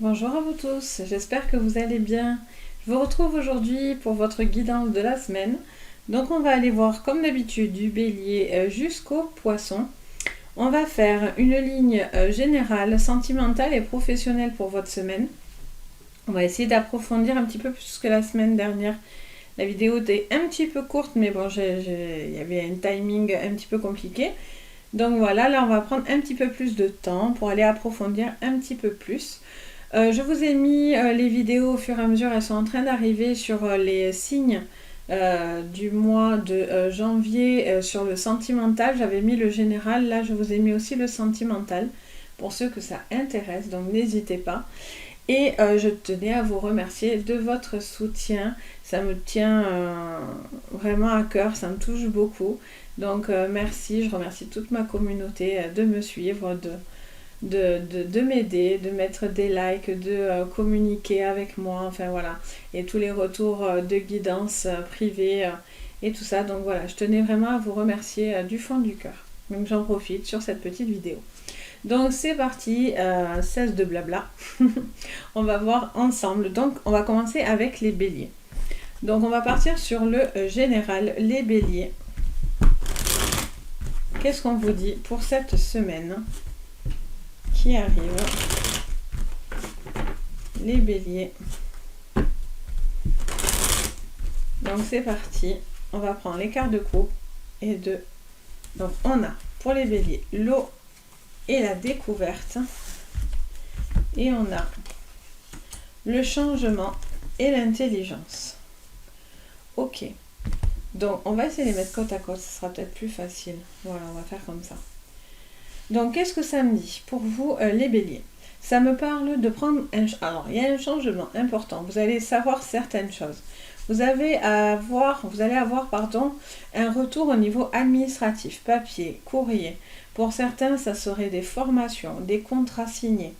Bonjour à vous tous, j'espère que vous allez bien. Je vous retrouve aujourd'hui pour votre guidance de la semaine. Donc on va aller voir comme d'habitude du bélier jusqu'au poisson. On va faire une ligne générale, sentimentale et professionnelle pour votre semaine. On va essayer d'approfondir un petit peu plus que la semaine dernière. La vidéo était un petit peu courte, mais bon, il y avait un timing un petit peu compliqué. Donc voilà, là on va prendre un petit peu plus de temps pour aller approfondir un petit peu plus. Je vous ai mis les vidéos au fur et à mesure, elles sont en train d'arriver sur les signes du mois de janvier sur le sentimental. J'avais mis le général, là je vous ai mis aussi le sentimental pour ceux que ça intéresse, donc n'hésitez pas. Et je tenais à vous remercier de votre soutien, ça me tient vraiment à cœur, ça me touche beaucoup. Donc merci, je remercie toute ma communauté de me suivre, de m'aider, de mettre des likes, de communiquer avec moi, enfin voilà, et tous les retours de guidance privée et tout ça. Donc voilà, je tenais vraiment à vous remercier du fond du cœur. Donc j'en profite sur cette petite vidéo. Donc c'est parti, cesse de blabla. On va voir ensemble. Donc on va commencer avec les béliers. Donc on va partir sur le général, les béliers. Qu'est-ce qu'on vous dit pour cette semaine qui arrive? Les béliers. Donc c'est parti. On va prendre les cartes de coupe et de... Donc on a pour les béliers l'eau et la découverte. Et on a le changement et l'intelligence. Ok. Donc on va essayer de les mettre côte à côte, ce sera peut-être plus facile. Voilà, on va faire comme ça. Donc qu'est-ce que ça me dit pour vous les béliers? Ça me parle de prendre un... Alors il y a un changement important, vous allez savoir certaines choses. Vous allez avoir un retour au niveau administratif, papier, courrier. Pour certains, ça serait des formations, des contrats signés.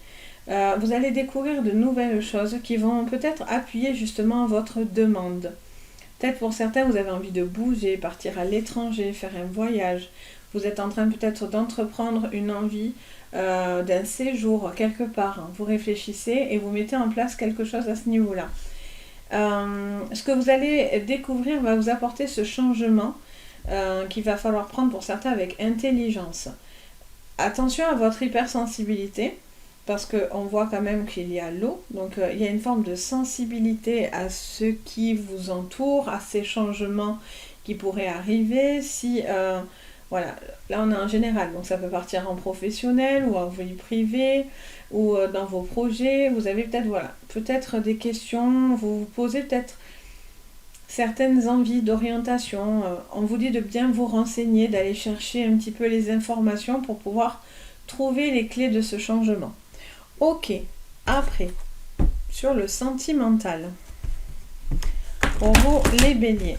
Vous allez découvrir de nouvelles choses qui vont peut-être appuyer justement votre demande. Peut-être pour certains, vous avez envie de bouger, partir à l'étranger, faire un voyage. Vous êtes en train peut-être d'entreprendre une envie d'un séjour quelque part. Vous réfléchissez et vous mettez en place quelque chose à ce niveau-là. Ce que vous allez découvrir va vous apporter ce changement qu'il va falloir prendre pour certains avec intelligence. Attention à votre hypersensibilité, parce qu'on voit quand même qu'il y a l'eau, donc il y a une forme de sensibilité à ce qui vous entoure, à ces changements qui pourraient arriver. Voilà, là on est en général, donc ça peut partir en professionnel ou en vie privée ou dans vos projets. Vous avez peut-être des questions, vous vous posez peut-être certaines envies d'orientation. On vous dit de bien vous renseigner, d'aller chercher un petit peu les informations pour pouvoir trouver les clés de ce changement. Ok, après, sur le sentimental, pour vous les béliers,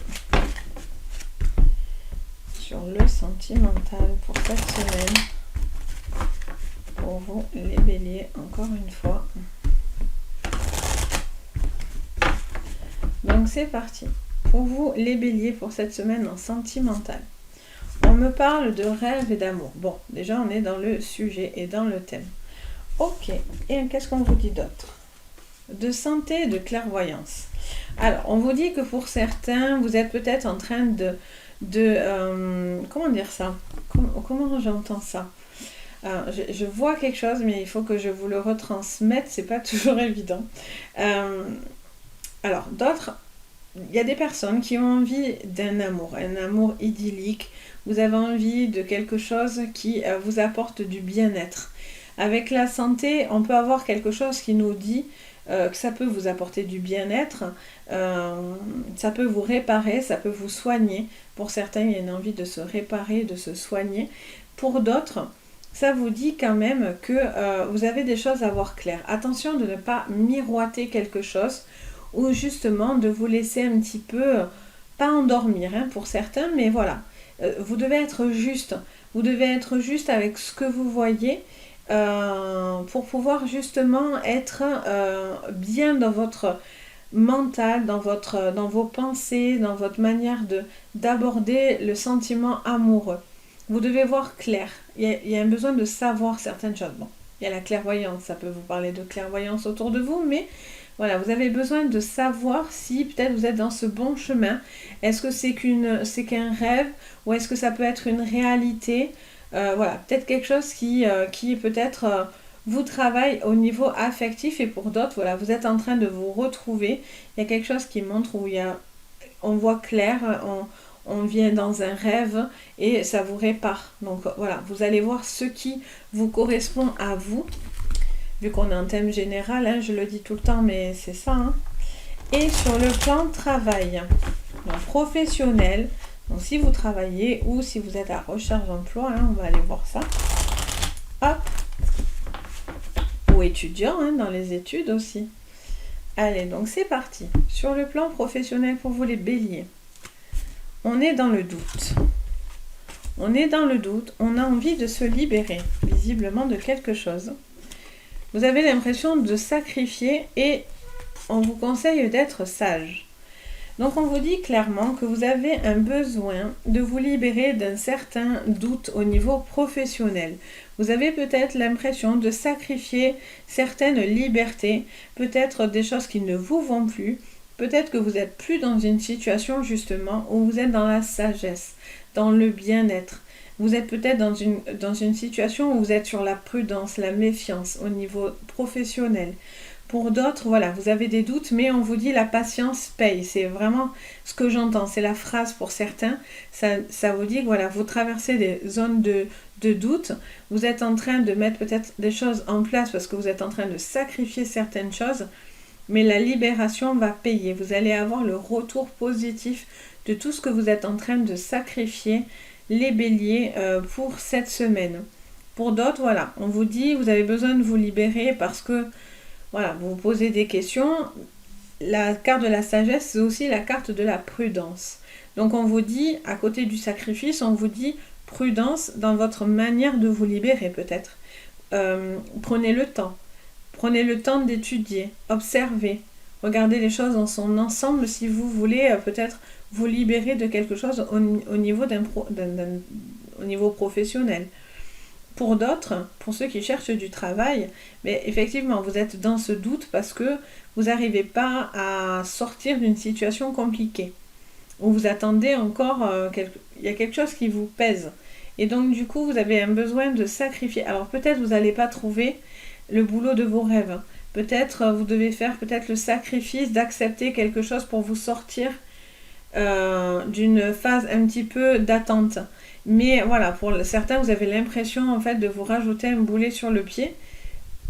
sur le sentimental pour cette semaine, pour vous les béliers, encore une fois. Donc c'est parti. Pour vous les béliers, pour cette semaine en sentimental, on me parle de rêve et d'amour. Bon, déjà on est dans le sujet et dans le thème. Ok, et qu'est-ce qu'on vous dit d'autre? De santé et de clairvoyance. Alors, on vous dit que pour certains, vous êtes peut-être en train comment dire ça? Comment j'entends ça? Je vois quelque chose, mais il faut que je vous le retransmette, c'est pas toujours évident. Alors, d'autres, il y a des personnes qui ont envie d'un amour, un amour idyllique. Vous avez envie de quelque chose qui vous apporte du bien-être. Avec la santé, on peut avoir quelque chose qui nous dit que ça peut vous apporter du bien-être, ça peut vous réparer, ça peut vous soigner. Pour certains, il y a une envie de se réparer, de se soigner. Pour d'autres, ça vous dit quand même que vous avez des choses à voir claires. Attention de ne pas miroiter quelque chose ou justement de vous laisser un petit peu, pas endormir pour certains, mais voilà. Vous devez être juste. Vous devez être juste avec ce que vous voyez. Pour pouvoir justement être bien dans votre mental, dans vos pensées, dans votre manière d'aborder le sentiment amoureux. Vous devez voir clair. Il y a un besoin de savoir certaines choses. Bon, Il y a la clairvoyance, ça peut vous parler de clairvoyance autour de vous, mais voilà, vous avez besoin de savoir si peut-être vous êtes dans ce bon chemin. Est-ce que c'est qu'un rêve ou est-ce que ça peut être une réalité? Voilà, peut-être quelque chose qui peut-être vous travaille au niveau affectif et pour d'autres, voilà, vous êtes en train de vous retrouver. Il y a quelque chose qui montre où on voit clair, on vient dans un rêve et ça vous répare. Donc voilà, vous allez voir ce qui vous correspond à vous. Vu qu'on a un thème général, hein, je le dis tout le temps, mais c'est ça. Hein. Et sur le plan travail, donc professionnel, donc si vous travaillez ou si vous êtes à recherche d'emploi, hein, on va aller voir ça. Hop. Ou étudiant, hein, dans les études aussi. Allez, donc c'est parti. Sur le plan professionnel pour vous les béliers, on est dans le doute. On est dans le doute, on a envie de se libérer, visiblement, de quelque chose. Vous avez l'impression de sacrifier et on vous conseille d'être sage. Donc on vous dit clairement que vous avez un besoin de vous libérer d'un certain doute au niveau professionnel. Vous avez peut-être l'impression de sacrifier certaines libertés, peut-être des choses qui ne vous vont plus, peut-être que vous n'êtes plus dans une situation justement où vous êtes dans la sagesse, dans le bien-être. Vous êtes peut-être dans une situation où vous êtes sur la prudence, la méfiance au niveau professionnel. Pour d'autres, voilà, vous avez des doutes, mais on vous dit la patience paye. C'est vraiment ce que j'entends. C'est la phrase pour certains. Ça vous dit que voilà, vous traversez des zones de doute. Vous êtes en train de mettre peut-être des choses en place parce que vous êtes en train de sacrifier certaines choses. Mais la libération va payer. Vous allez avoir le retour positif de tout ce que vous êtes en train de sacrifier, les béliers, pour cette semaine. Pour d'autres, voilà, on vous dit vous avez besoin de vous libérer parce que voilà, vous vous posez des questions. La carte de la sagesse, c'est aussi la carte de la prudence. Donc on vous dit, à côté du sacrifice, on vous dit prudence dans votre manière de vous libérer peut-être. Prenez le temps. Prenez le temps d'étudier, observez, regardez les choses dans son ensemble si vous voulez peut-être vous libérer de quelque chose au niveau professionnel. Pour d'autres, pour ceux qui cherchent du travail, mais effectivement, vous êtes dans ce doute parce que vous n'arrivez pas à sortir d'une situation compliquée. Ou vous attendez encore, il y a quelque chose qui vous pèse. Et donc, du coup, vous avez un besoin de sacrifier. Alors, peut-être vous n'allez pas trouver le boulot de vos rêves. Peut-être vous devez faire peut-être le sacrifice d'accepter quelque chose pour vous sortir d'une phase un petit peu d'attente. Mais voilà, pour certains, vous avez l'impression en fait de vous rajouter un boulet sur le pied.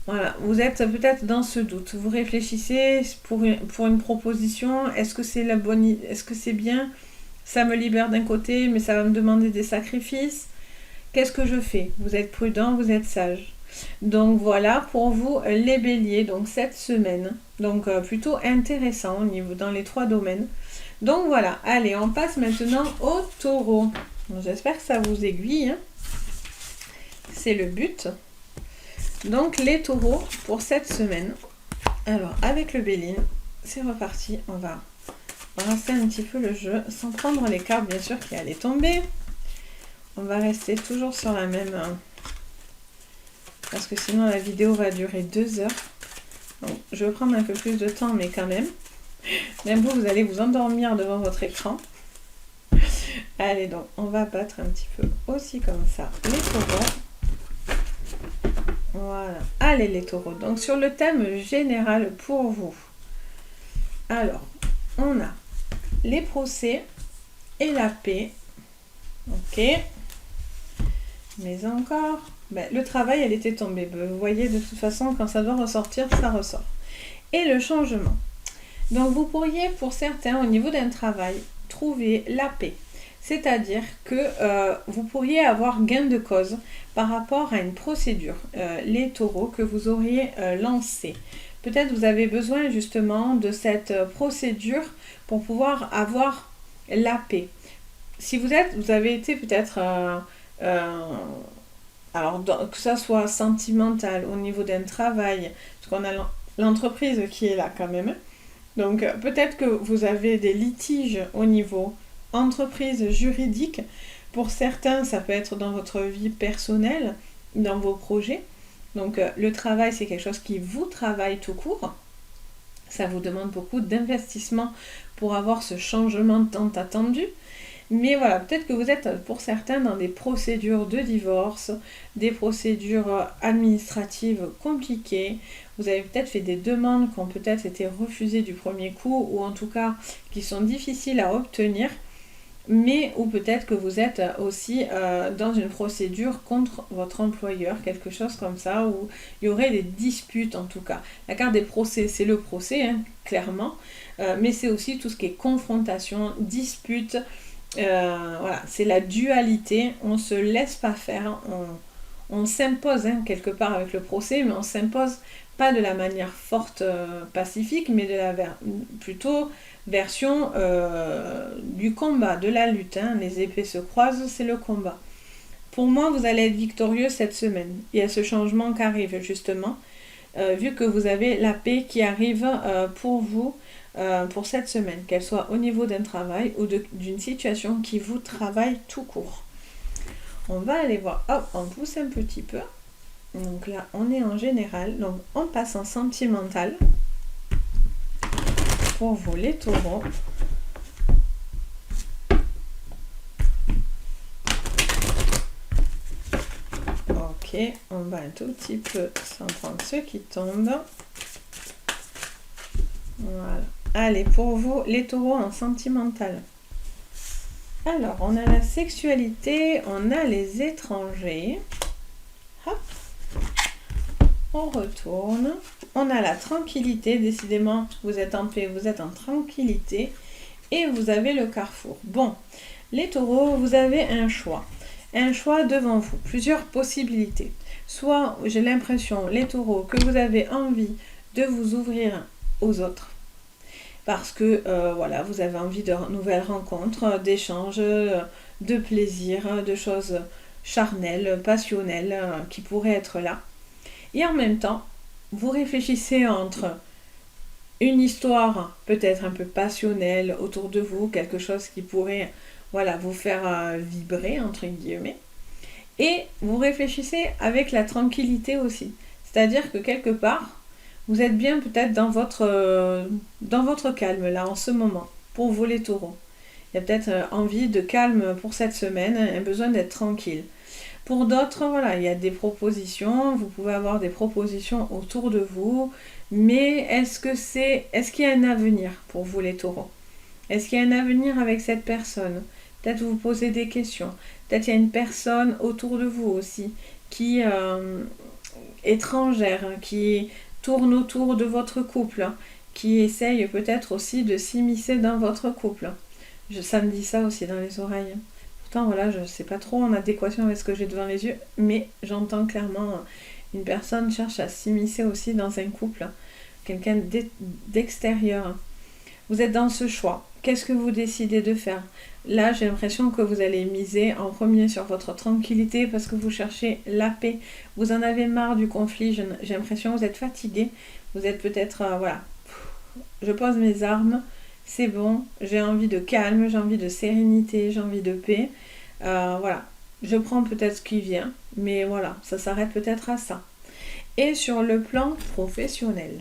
Voilà, vous êtes peut-être dans ce doute. Vous réfléchissez pour une proposition. Est-ce que c'est la bonne, est-ce que c'est bien? Ça me libère d'un côté, mais ça va me demander des sacrifices. Qu'est-ce que je fais? Vous êtes prudent, vous êtes sage. Donc voilà pour vous les béliers, donc cette semaine. Donc plutôt intéressant au niveau dans les 3 domaines. Donc voilà, allez, on passe maintenant au taureau. J'espère que ça vous aiguille. Hein. C'est le but. Donc les taureaux pour cette semaine. Alors avec le Béline, c'est reparti. On va brasser un petit peu le jeu sans prendre les cartes bien sûr qui allaient tomber. On va rester toujours sur la même... parce que sinon la vidéo va durer 2 heures. Donc je vais prendre un peu plus de temps mais quand même. Même vous allez vous endormir devant votre écran. Allez donc, on va battre un petit peu aussi comme ça les taureaux. Voilà. Allez les taureaux. Donc sur le thème général pour vous. Alors, on a les procès et la paix. Ok. Mais encore... le travail, elle était tombée. Vous voyez, de toute façon, quand ça doit ressortir, ça ressort. Et le changement. Donc vous pourriez, pour certains, au niveau d'un travail, trouver la paix. C'est-à-dire que vous pourriez avoir gain de cause par rapport à une procédure, les taureaux, que vous auriez lancée. Peut-être vous avez besoin justement de cette procédure pour pouvoir avoir la paix. Si vous avez été peut-être... alors, que ça soit sentimental au niveau d'un travail, parce qu'on a l'entreprise qui est là quand même. Donc, peut-être que vous avez des litiges au niveau entreprise juridique. Pour certains, ça peut être dans votre vie personnelle, dans vos projets. Donc le travail, c'est quelque chose qui vous travaille tout court. Ça vous demande beaucoup d'investissement pour avoir ce changement tant attendu. Mais voilà, peut-être que vous êtes pour certains dans des procédures de divorce, des procédures administratives compliquées. Vous avez peut-être fait des demandes qui ont peut-être été refusées du premier coup ou en tout cas qui sont difficiles à obtenir. Mais ou peut-être que vous êtes aussi dans une procédure contre votre employeur, quelque chose comme ça, où il y aurait des disputes en tout cas. La carte des procès, c'est le procès, hein, clairement, mais c'est aussi tout ce qui est confrontation, dispute, voilà, c'est la dualité, on ne se laisse pas faire, on s'impose hein, quelque part avec le procès, mais on s'impose pas de la manière forte, pacifique, mais de la plutôt version du combat, de la lutte. Hein. Les épées se croisent, c'est le combat. Pour moi, vous allez être victorieux cette semaine. Il y a ce changement qui arrive justement, vu que vous avez la paix qui arrive pour vous pour cette semaine, qu'elle soit au niveau d'un travail ou d'une situation qui vous travaille tout court. On va aller voir, hop, on pousse un petit peu. Donc là, on est en général, donc on passe en sentimental. Pour vous les taureaux. Ok, on va un tout petit peu s'en prendre ce qui tombe. Voilà. Allez, pour vous, les taureaux en sentimental. Alors, on a la sexualité, on a les étrangers. Hop. On retourne. On a la tranquillité. Décidément, vous êtes en paix, vous êtes en tranquillité. Et vous avez le carrefour. Bon, les taureaux, vous avez un choix. Un choix devant vous. Plusieurs possibilités. Soit, j'ai l'impression, les taureaux, que vous avez envie de vous ouvrir aux autres. Parce que, voilà, vous avez envie de nouvelles rencontres, d'échanges, de plaisir, de choses charnelles, passionnelles, qui pourraient être là. Et en même temps, vous réfléchissez entre une histoire peut-être un peu passionnelle autour de vous, quelque chose qui pourrait voilà, vous faire vibrer, entre guillemets. Et vous réfléchissez avec la tranquillité aussi. C'est-à-dire que quelque part, vous êtes bien peut-être dans votre calme là en ce moment, pour vous les taureaux. Il y a peut-être envie de calme pour cette semaine, un besoin d'être tranquille. Pour d'autres, voilà, il y a des propositions, vous pouvez avoir des propositions autour de vous, mais est-ce qu'il y a un avenir pour vous les taureaux? Est-ce qu'il y a un avenir avec cette personne? Peut-être vous posez des questions. Peut-être il y a une personne autour de vous aussi qui étrangère, qui tourne autour de votre couple, qui essaye peut-être aussi de s'immiscer dans votre couple. Ça me dit ça aussi dans les oreilles. Pourtant, voilà, je ne sais pas trop en adéquation avec ce que j'ai devant les yeux, mais j'entends clairement une personne cherche à s'immiscer aussi dans un couple, quelqu'un d'extérieur. Vous êtes dans ce choix. Qu'est-ce que vous décidez de faire? Là, j'ai l'impression que vous allez miser en premier sur votre tranquillité parce que vous cherchez la paix. Vous en avez marre du conflit. J'ai l'impression que vous êtes fatigué. Vous êtes peut-être, voilà, je pose mes armes. C'est bon, j'ai envie de calme, j'ai envie de sérénité, j'ai envie de paix. Voilà, je prends peut-être ce qui vient, mais voilà, ça s'arrête peut-être à ça. Et sur le plan professionnel,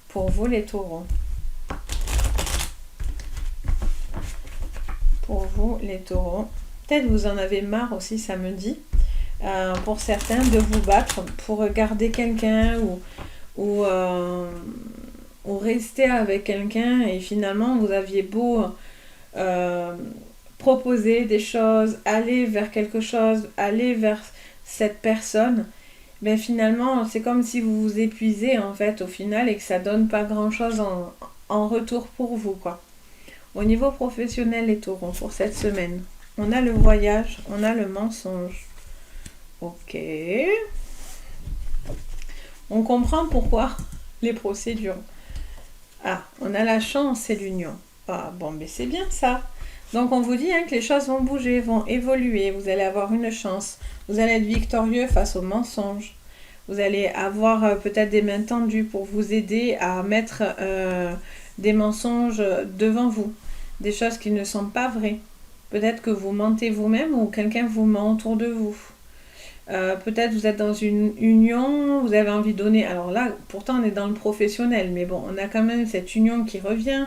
pour vous les taureaux. Pour vous les taureaux. Peut-être vous en avez marre aussi samedi, pour certains, de vous battre pour garder quelqu'un ou rester avec quelqu'un et finalement vous aviez beau proposer des choses, aller vers quelque chose, aller vers cette personne, mais finalement c'est comme si vous vous épuisez en fait au final et que ça donne pas grand chose en retour pour vous quoi. Au niveau professionnel les taureaux pour cette semaine, on a le voyage, on a le mensonge. Ok. On comprend pourquoi les procédures. Ah, on a la chance et l'union. Ah, bon, mais c'est bien ça. Donc, on vous dit que les choses vont bouger, vont évoluer. Vous allez avoir une chance. Vous allez être victorieux face aux mensonges. Vous allez avoir peut-être des mains tendues pour vous aider à mettre des mensonges devant vous. Des choses qui ne sont pas vraies. Peut-être que vous mentez vous-même ou quelqu'un vous ment autour de vous. Peut-être vous êtes dans une union, vous avez envie de donner. Alors là, pourtant on est dans le professionnel, mais bon, on a quand même cette union qui revient.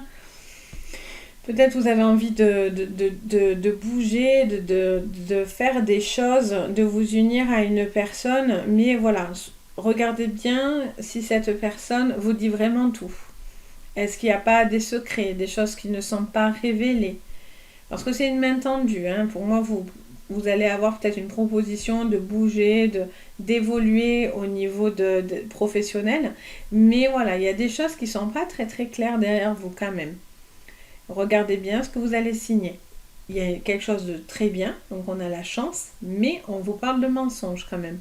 Peut-être vous avez envie de bouger, de faire des choses, de vous unir à une personne, mais voilà, regardez bien si cette personne vous dit vraiment tout. Est-ce qu'il n'y a pas des secrets, des choses qui ne sont pas révélées? Parce que c'est une main tendue, hein. Pour moi, vous allez avoir peut-être une proposition de bouger, d'évoluer au niveau de professionnel, mais voilà, il y a des choses qui ne sont pas très très claires derrière vous quand même. Regardez bien ce que vous allez signer. Il y a quelque chose de très bien, donc on a la chance, mais on vous parle de mensonges quand même.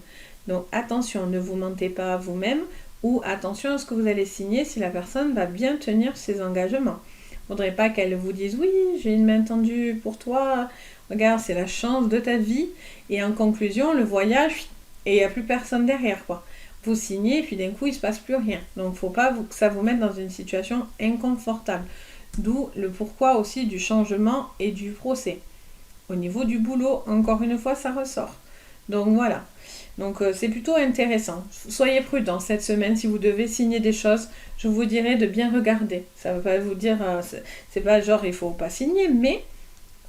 Donc attention, ne vous mentez pas à vous-même, ou attention à ce que vous allez signer si la personne va bien tenir ses engagements. Il ne faudrait pas qu'elle vous dise oui, j'ai une main tendue pour toi, regarde, c'est la chance de ta vie, et en conclusion, le voyage, et il n'y a plus personne derrière, quoi. Vous signez, et puis d'un coup, il ne se passe plus rien. Donc il ne faut pas que ça vous mette dans une situation inconfortable. D'où le pourquoi aussi du changement et du procès. Au niveau du boulot, encore une fois, ça ressort. Donc voilà. Donc c'est plutôt intéressant. Soyez prudents cette semaine si vous devez signer des choses. Je vous dirais de bien regarder. Ça ne veut pas vous dire, c'est pas genre il ne faut pas signer, mais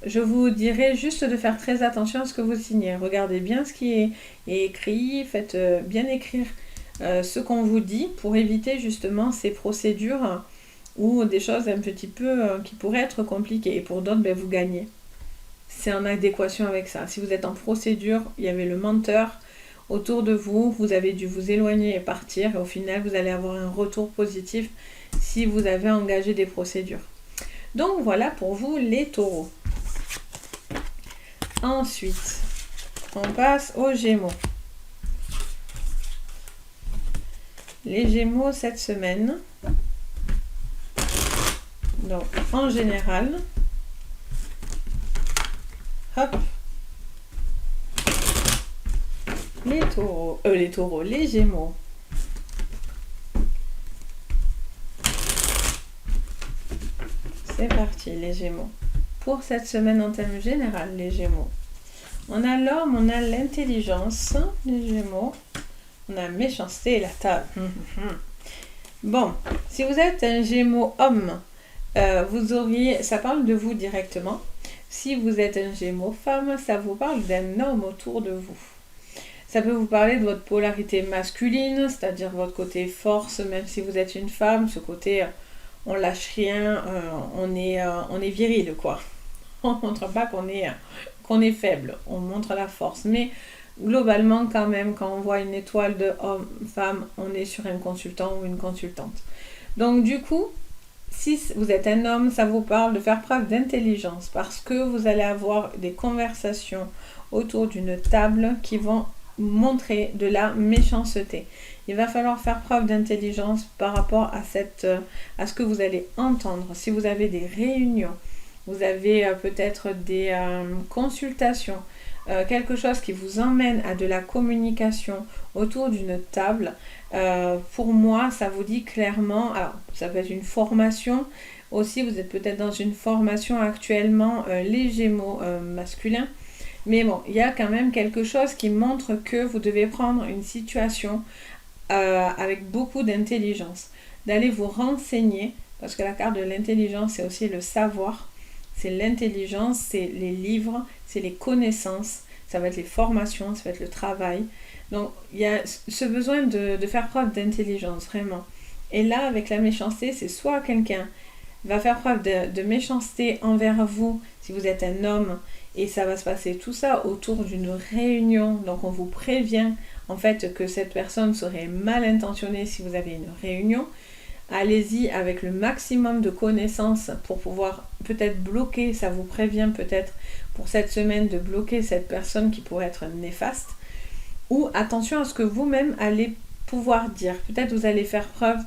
je vous dirais juste de faire très attention à ce que vous signez. Regardez bien ce qui est écrit, faites bien écrire ce qu'on vous dit pour éviter justement ces procédures ou des choses un petit peu qui pourraient être compliquées. Et pour d'autres, vous gagnez. C'est en adéquation avec ça. Si vous êtes en procédure, il y avait le menteur autour de vous, vous avez dû vous éloigner et partir, et au final, vous allez avoir un retour positif si vous avez engagé des procédures. Donc voilà pour vous les taureaux. Ensuite, on passe aux Gémeaux. Les Gémeaux cette semaine. Donc, en général, hop, les Gémeaux. C'est parti, les Gémeaux. Pour cette semaine en termes général, les Gémeaux. On a l'homme, on a l'intelligence, les Gémeaux. On a méchanceté et la table. Bon, si vous êtes un Gémeaux homme, vous auriez, ça parle de vous directement. Si vous êtes un Gémeaux femme, ça vous parle d'un homme autour de vous. Ça peut vous parler de votre polarité masculine, c'est-à-dire votre côté force, même si vous êtes une femme, ce côté on lâche rien, on est viril, quoi. On ne montre pas qu'on est faible, on montre la force. Mais globalement, quand même, quand on voit une étoile de homme-femme, on est sur un consultant ou une consultante. Donc du coup, si vous êtes un homme, ça vous parle de faire preuve d'intelligence parce que vous allez avoir des conversations autour d'une table qui vont montrer de la méchanceté. Il va falloir faire preuve d'intelligence par rapport à ce que vous allez entendre. Si vous avez des réunions, vous avez peut-être des consultations, quelque chose qui vous emmène à de la communication autour d'une table, pour moi, ça vous dit clairement, alors ça peut être une formation, aussi vous êtes peut-être dans une formation actuellement, les Gémeaux masculins, mais bon, il y a quand même quelque chose qui montre que vous devez prendre une situation avec beaucoup d'intelligence, d'aller vous renseigner, parce que la carte de l'intelligence, c'est aussi le savoir, c'est l'intelligence, c'est les livres, c'est les connaissances, ça va être les formations, ça va être le travail. Donc, il y a ce besoin de faire preuve d'intelligence, vraiment. Et là, avec la méchanceté, c'est soit quelqu'un va faire preuve de méchanceté envers vous, si vous êtes un homme, et ça va se passer tout ça autour d'une réunion. Donc, on vous prévient, en fait, que cette personne serait mal intentionnée si vous avez une réunion. Allez-y avec le maximum de connaissances pour pouvoir peut-être bloquer, ça vous prévient peut-être pour cette semaine de bloquer cette personne qui pourrait être néfaste. Ou attention à ce que vous-même allez pouvoir dire. Peut-être vous allez faire preuve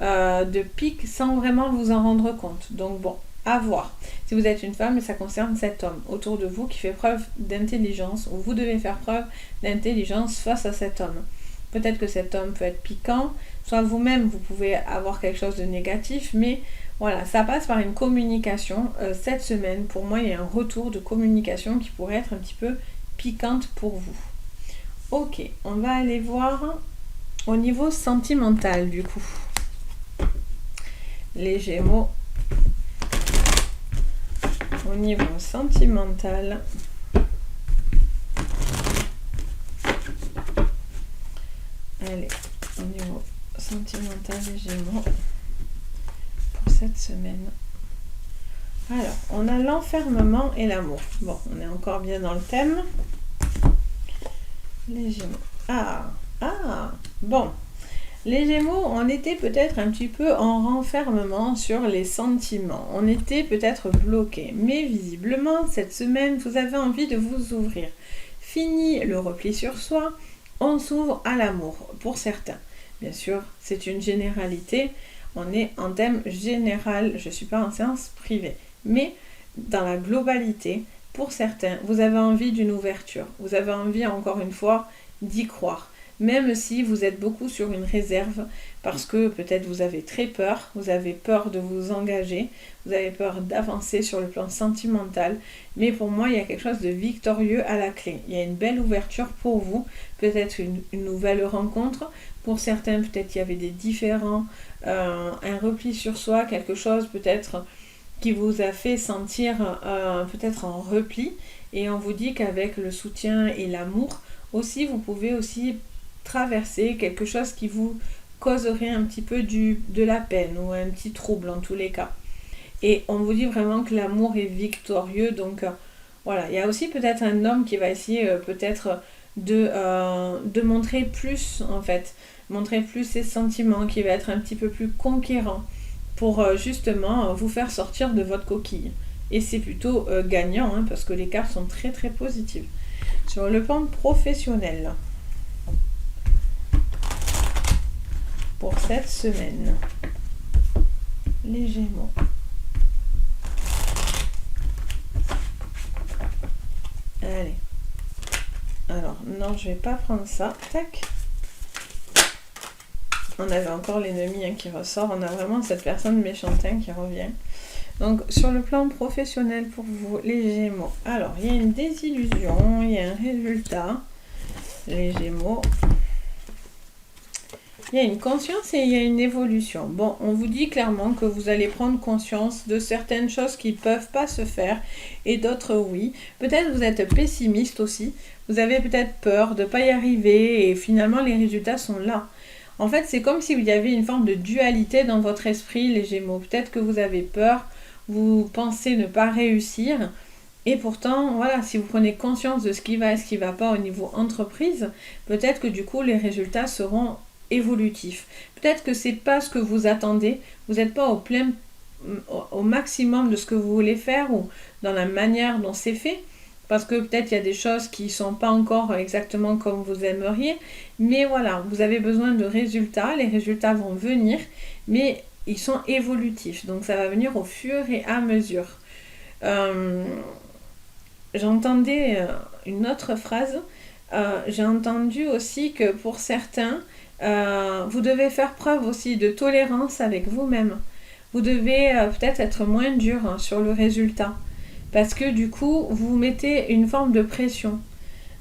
de pique sans vraiment vous en rendre compte. Donc bon, à voir. Si vous êtes une femme, ça concerne cet homme autour de vous qui fait preuve d'intelligence, ou vous devez faire preuve d'intelligence face à cet homme. Peut-être que cet homme peut être piquant, soit vous-même vous pouvez avoir quelque chose de négatif, mais voilà, ça passe par une communication. Cette semaine, pour moi, il y a un retour de communication qui pourrait être un petit peu piquante pour vous. Ok, on va aller voir au niveau sentimental du coup. Les Gémeaux. Au niveau sentimental. Allez, au niveau sentimental les Gémeaux pour cette semaine. Alors, on a l'enfermement et l'amour. Bon, on est encore bien dans le thème. Les Gémeaux. Bon. Les Gémeaux, on était peut-être un petit peu en renfermement sur les sentiments. On était peut-être bloqué. Mais visiblement, cette semaine, vous avez envie de vous ouvrir. Fini le repli sur soi, on s'ouvre à l'amour, pour certains. Bien sûr, c'est une généralité. On est en thème général. Je ne suis pas en séance privée. Mais dans la globalité, pour certains, vous avez envie d'une ouverture. Vous avez envie, encore une fois, d'y croire. Même si vous êtes beaucoup sur une réserve, parce que peut-être vous avez très peur, vous avez peur de vous engager, vous avez peur d'avancer sur le plan sentimental. Mais pour moi, il y a quelque chose de victorieux à la clé. Il y a une belle ouverture pour vous, peut-être une nouvelle rencontre. Pour certains, peut-être il y avait des différends, un repli sur soi, quelque chose peut-être qui vous a fait sentir peut-être en repli, et on vous dit qu'avec le soutien et l'amour aussi, vous pouvez aussi traverser quelque chose qui vous causerait un petit peu de la peine ou un petit trouble en tous les cas. Et on vous dit vraiment que l'amour est victorieux, donc voilà, il y a aussi peut-être un homme qui va essayer peut-être de montrer plus en fait, montrer plus ses sentiments, qui va être un petit peu plus conquérant, pour justement vous faire sortir de votre coquille. Et c'est plutôt gagnant, hein, parce que les cartes sont très très positives. Sur le plan professionnel, pour cette semaine, les Gémeaux. Allez. Alors, non, je vais pas prendre ça. Tac. On avait encore l'ennemi qui ressort. On a vraiment cette personne méchantin qui revient. Donc, sur le plan professionnel pour vous, les Gémeaux. Alors, il y a une désillusion, il y a un résultat. Les Gémeaux. Il y a une conscience et il y a une évolution. Bon, on vous dit clairement que vous allez prendre conscience de certaines choses qui ne peuvent pas se faire et d'autres oui. Peut-être vous êtes pessimiste aussi. Vous avez peut-être peur de ne pas y arriver et finalement les résultats sont là. En fait, c'est comme s'il y avait une forme de dualité dans votre esprit, les Gémeaux. Peut-être que vous avez peur, vous pensez ne pas réussir. Et pourtant, voilà, si vous prenez conscience de ce qui va et ce qui ne va pas au niveau entreprise, peut-être que du coup, les résultats seront évolutifs. Peut-être que c'est pas ce que vous attendez, vous n'êtes pas au maximum de ce que vous voulez faire ou dans la manière dont c'est fait, parce que peut-être il y a des choses qui ne sont pas encore exactement comme vous aimeriez, mais voilà, vous avez besoin de résultats, les résultats vont venir, mais ils sont évolutifs, donc ça va venir au fur et à mesure. J'entendais une autre phrase, j'ai entendu aussi que pour certains, vous devez faire preuve aussi de tolérance avec vous-même. Vous devez peut-être être moins dur sur le résultat, parce que du coup, vous mettez une forme de pression.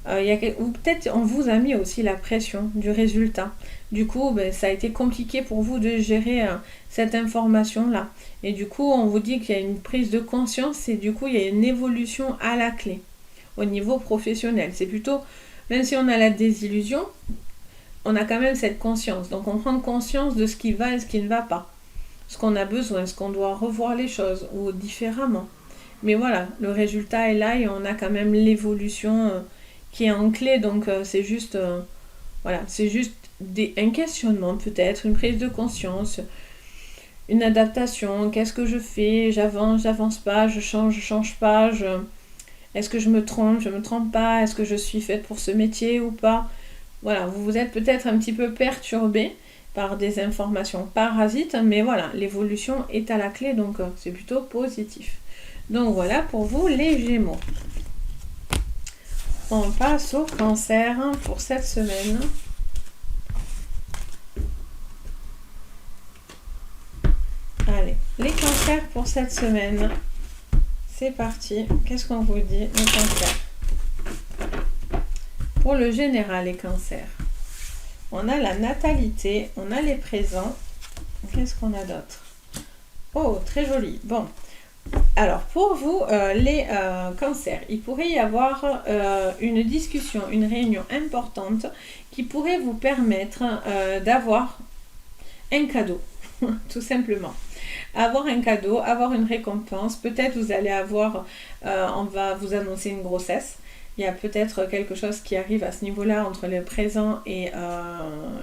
Ou peut-être on vous a mis aussi la pression du résultat. Du coup, ça a été compliqué pour vous de gérer cette information-là. Et du coup, on vous dit qu'il y a une prise de conscience et du coup, il y a une évolution à la clé au niveau professionnel. C'est plutôt, même si on a la désillusion, on a quand même cette conscience. Donc, on prend conscience de ce qui va et ce qui ne va pas. Ce qu'on a besoin, ce qu'on doit revoir les choses ou différemment. Mais voilà, le résultat est là et on a quand même l'évolution qui est en clé. Donc, c'est juste, voilà, c'est juste un questionnement peut-être, une prise de conscience, une adaptation. Qu'est-ce que je fais? J'avance pas, je change pas. Est-ce que je me trompe pas? Est-ce que je suis faite pour ce métier ou pas? Voilà, vous êtes peut-être un petit peu perturbé par des informations parasites, mais voilà, l'évolution est à la clé, donc c'est plutôt positif. Donc voilà pour vous les Gémeaux. On passe au Cancer pour cette semaine. Allez, les Cancers pour cette semaine. C'est parti. Qu'est-ce qu'on vous dit, les Cancers? pour le général, les cancers. On a la natalité, on a les présents. Qu'est-ce qu'on a d'autre? Oh, très joli. Bon, alors pour vous, les cancers, il pourrait y avoir une discussion, une réunion importante qui pourrait vous permettre d'avoir un cadeau, tout simplement. Avoir un cadeau, avoir une récompense. Peut-être vous allez avoir, on va vous annoncer une grossesse. Il y a peut-être quelque chose qui arrive à ce niveau-là entre le présent et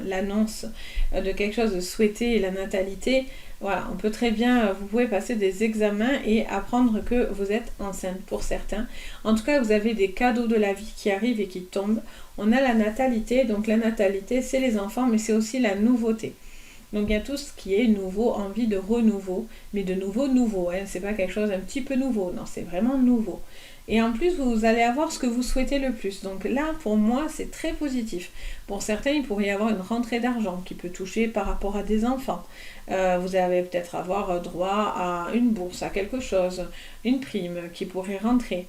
l'annonce de quelque chose de souhaité et la natalité. Voilà, on peut très bien, vous pouvez passer des examens et apprendre que vous êtes enceinte pour certains. En tout cas, vous avez des cadeaux de la vie qui arrivent et qui tombent. On a la natalité, donc la natalité, c'est les enfants, mais c'est aussi la nouveauté. Donc il y a tout ce qui est nouveau, envie de renouveau, mais de nouveau, hein. C'est pas quelque chose un petit peu nouveau, non, c'est vraiment nouveau. Et en plus, vous allez avoir ce que vous souhaitez le plus. Donc là, pour moi, c'est très positif. Pour certains, il pourrait y avoir une rentrée d'argent qui peut toucher par rapport à des enfants. Vous allez peut-être avoir droit à une bourse, à quelque chose, une prime qui pourrait rentrer.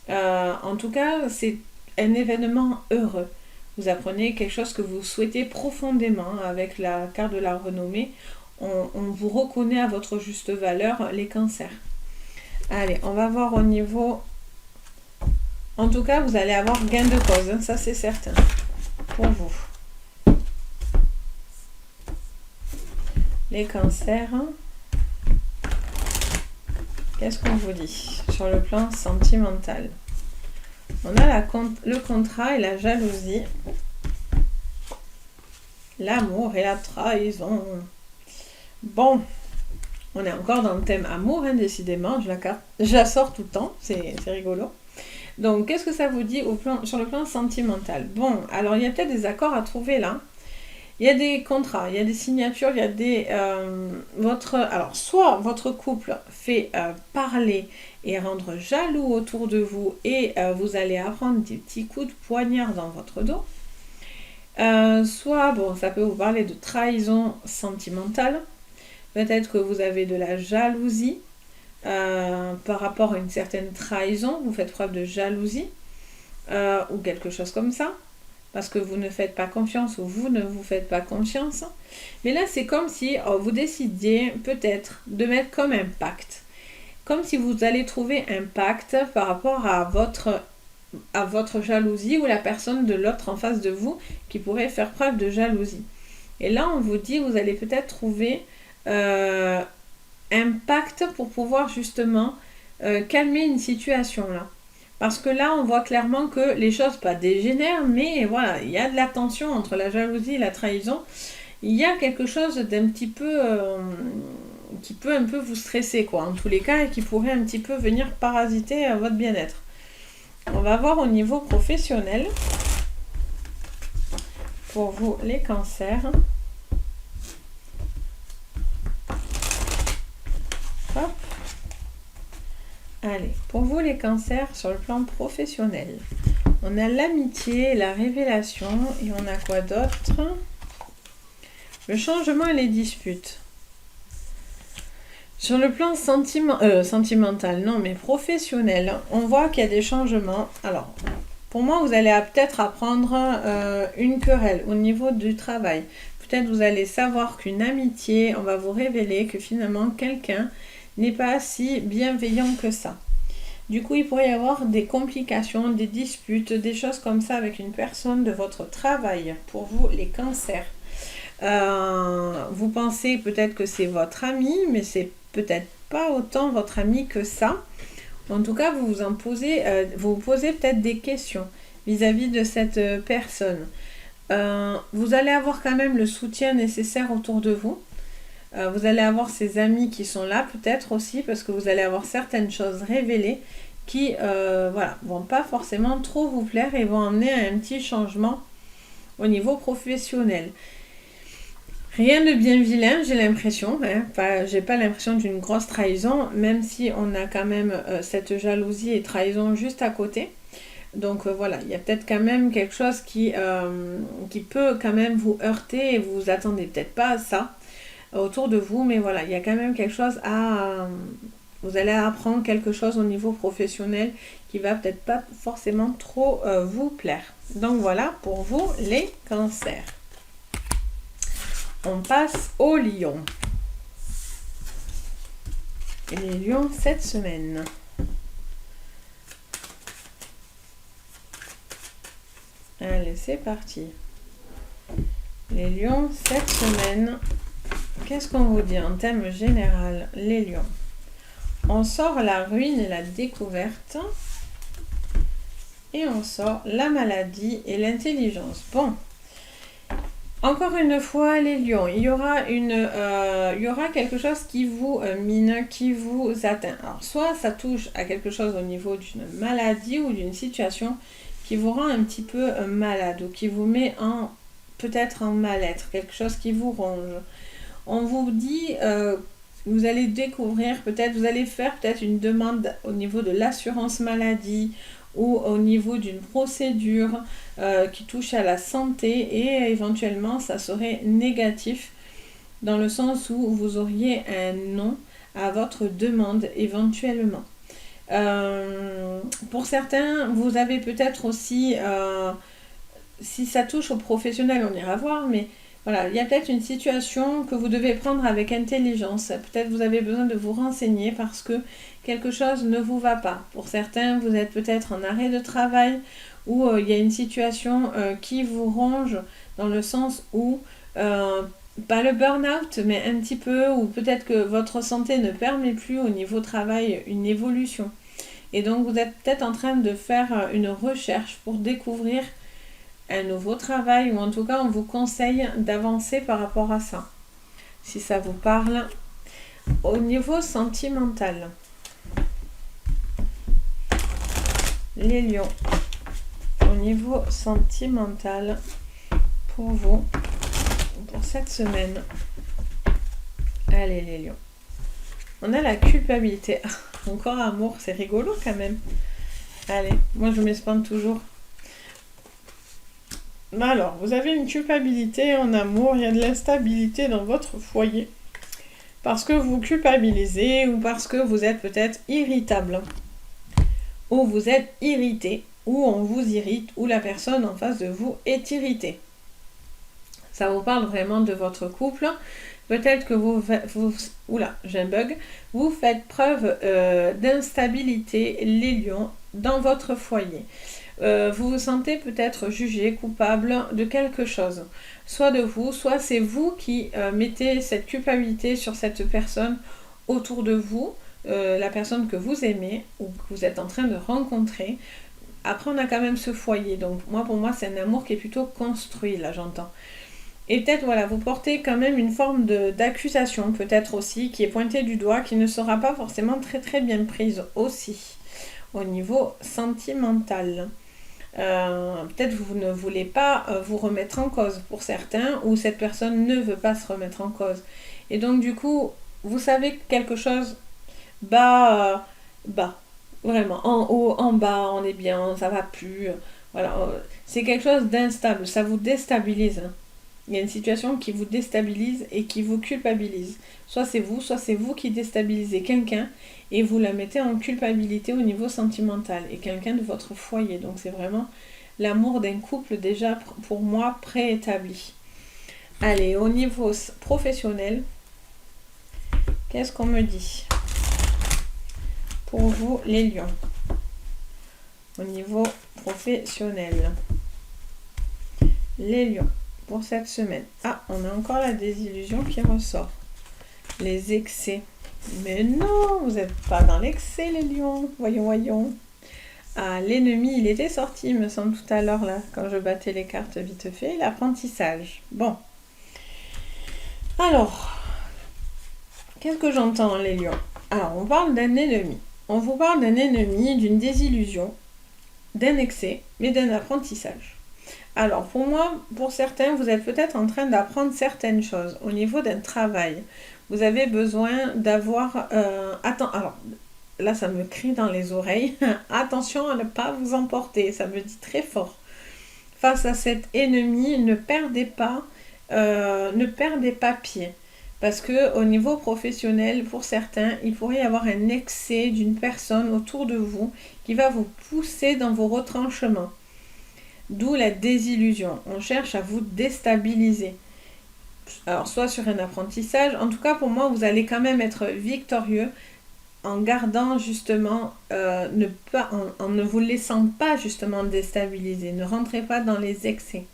En tout cas, c'est un événement heureux. Vous apprenez quelque chose que vous souhaitez profondément avec la carte de la renommée. On vous reconnaît à votre juste valeur, les cancers. Allez, on va voir au niveau... En tout cas, vous allez avoir gain de cause, hein, ça c'est certain, pour vous. Les cancers, hein. Qu'est-ce qu'on vous dit sur le plan sentimental? On a le contrat et la jalousie, l'amour et la trahison. Bon, on est encore dans le thème amour, hein, décidément, je la sors tout le temps, c'est rigolo. Donc, qu'est-ce que ça vous dit sur le plan sentimental? Bon, alors il y a peut-être des accords à trouver là. Il y a des contrats, il y a des signatures, il y a des... alors, soit votre couple fait parler et rendre jaloux autour de vous et vous allez apprendre des petits coups de poignard dans votre dos. Soit, bon, ça peut vous parler de trahison sentimentale. Peut-être que vous avez de la jalousie. Par rapport à une certaine trahison, vous faites preuve de jalousie ou quelque chose comme ça, parce que vous ne faites pas confiance ou vous ne vous faites pas confiance. Mais là, c'est comme si vous décidiez peut-être de mettre comme un pacte, comme si vous allez trouver un pacte par rapport à votre jalousie ou la personne de l'autre en face de vous qui pourrait faire preuve de jalousie. Et là, on vous dit, vous allez peut-être trouver... un pacte pour pouvoir justement calmer une situation là. Parce que là, on voit clairement que les choses pas dégénèrent, mais voilà, il y a de la tension entre la jalousie et la trahison. Il y a quelque chose d'un petit peu qui peut un peu vous stresser, quoi, en tous les cas, et qui pourrait un petit peu venir parasiter votre bien-être. On va voir au niveau professionnel. Pour vous, les cancers. Hop. Allez, pour vous les cancers sur le plan professionnel, on a l'amitié, la révélation et on a quoi d'autre? Le changement et les disputes. Sur le plan sentimental, non mais professionnel, on voit qu'il y a des changements. Alors, pour moi, vous allez peut-être apprendre une querelle au niveau du travail. Peut-être vous allez savoir qu'une amitié, on va vous révéler que finalement quelqu'un n'est pas si bienveillant que ça. Du coup, il pourrait y avoir des complications, des disputes, des choses comme ça avec une personne de votre travail. Pour vous, les cancers. Vous pensez peut-être que c'est votre ami, mais c'est peut-être pas autant votre ami que ça. En tout cas, vous vous posez peut-être des questions vis-à-vis de cette personne. Vous allez avoir quand même le soutien nécessaire autour de vous. Vous allez avoir ces amis qui sont là peut-être aussi parce que vous allez avoir certaines choses révélées qui vont pas forcément trop vous plaire et vont amener à un petit changement au niveau professionnel. Rien de bien vilain, j'ai l'impression. J'ai pas l'impression d'une grosse trahison, même si on a quand même cette jalousie et trahison juste à côté. Donc voilà, il y a peut-être quand même quelque chose qui peut quand même vous heurter et vous vous attendez peut-être pas à ça autour de vous, mais voilà, il y a quand même quelque chose Vous allez apprendre quelque chose au niveau professionnel qui va peut-être pas forcément trop vous plaire. Donc voilà pour vous les cancers. On passe aux lions. Et les lions cette semaine. Allez, c'est parti. Les lions cette semaine. Qu'est-ce qu'on vous dit en thème général, les lions? On sort la ruine et la découverte. Et on sort la maladie et l'intelligence. Bon. Encore une fois, les lions, il y aura quelque chose qui vous mine, qui vous atteint. Alors, soit ça touche à quelque chose au niveau d'une maladie ou d'une situation qui vous rend un petit peu malade ou qui vous met peut-être en mal-être, quelque chose qui vous ronge. On vous dit, vous allez découvrir, vous allez faire peut-être une demande au niveau de l'assurance maladie ou au niveau d'une procédure qui touche à la santé et éventuellement ça serait négatif dans le sens où vous auriez un non à votre demande éventuellement. Pour certains, vous avez peut-être aussi, si ça touche aux professionnels, on ira voir, mais voilà, il y a peut-être une situation que vous devez prendre avec intelligence. Peut-être vous avez besoin de vous renseigner parce que quelque chose ne vous va pas. Pour certains, vous êtes peut-être en arrêt de travail ou il y a une situation qui vous ronge dans le sens où, pas le burn-out, mais un petit peu, ou peut-être que votre santé ne permet plus au niveau travail une évolution. Et donc, vous êtes peut-être en train de faire une recherche pour découvrir un nouveau travail, ou en tout cas on vous conseille d'avancer par rapport à ça, si ça vous parle. Au niveau sentimental, les lions, au niveau sentimental pour vous, pour cette semaine, allez les lions, on a la culpabilité. Encore amour, c'est rigolo quand même. Allez, moi je m'espante toujours. Alors, vous avez une culpabilité en amour, il y a de l'instabilité dans votre foyer. Parce que vous culpabilisez ou parce que vous êtes peut-être irritable. Ou vous êtes irrité, ou on vous irrite, ou la personne en face de vous est irritée. Ça vous parle vraiment de votre couple. Peut-être que j'ai un bug. Vous faites preuve d'instabilité, les lions, dans votre foyer. Vous vous sentez peut-être jugé, coupable de quelque chose. Soit de vous, soit c'est vous qui mettez cette culpabilité sur cette personne autour de vous, la personne que vous aimez ou que vous êtes en train de rencontrer. Après, on a quand même ce foyer. Donc, pour moi, c'est un amour qui est plutôt construit, là, j'entends. Et peut-être, voilà, vous portez quand même une forme d'accusation, peut-être aussi, qui est pointée du doigt, qui ne sera pas forcément très, très bien prise aussi, au niveau sentimental. Peut-être vous ne voulez pas vous remettre en cause pour certains, ou cette personne ne veut pas se remettre en cause. Et donc du coup, vous savez que quelque chose bas, vraiment, en haut, en bas, on est bien, ça va plus. Voilà, c'est quelque chose d'instable, ça vous déstabilise. Il y a une situation qui vous déstabilise et qui vous culpabilise. Soit c'est vous qui déstabilisez quelqu'un et vous la mettez en culpabilité au niveau sentimental et quelqu'un de votre foyer. Donc c'est vraiment l'amour d'un couple déjà pour moi préétabli. Allez, au niveau professionnel, qu'est-ce qu'on me dit pour vous les lions? Au niveau professionnel, les lions. Pour cette semaine. Ah, on a encore la désillusion qui ressort. Les excès. Mais non, vous n'êtes pas dans l'excès, les lions. Voyons. Ah, l'ennemi, il était sorti, il me semble, tout à l'heure, là, quand je battais les cartes vite fait. L'apprentissage. Bon. Alors, qu'est-ce que j'entends, les lions? Alors, on parle d'un ennemi. On vous parle d'un ennemi, d'une désillusion, d'un excès, mais d'un apprentissage. Alors, pour moi, pour certains, vous êtes peut-être en train d'apprendre certaines choses au niveau d'un travail. Vous avez besoin d'avoir... alors, là, ça me crie dans les oreilles. Attention à ne pas vous emporter, ça me dit très fort. Face à cet ennemi, ne perdez pas pied. Parce que au niveau professionnel, pour certains, il pourrait y avoir un excès d'une personne autour de vous qui va vous pousser dans vos retranchements. D'où la désillusion. On cherche à vous déstabiliser. Alors, soit sur un apprentissage, en tout cas pour moi, vous allez quand même être victorieux en gardant justement, en ne vous laissant pas justement déstabiliser. Ne rentrez pas dans les excès.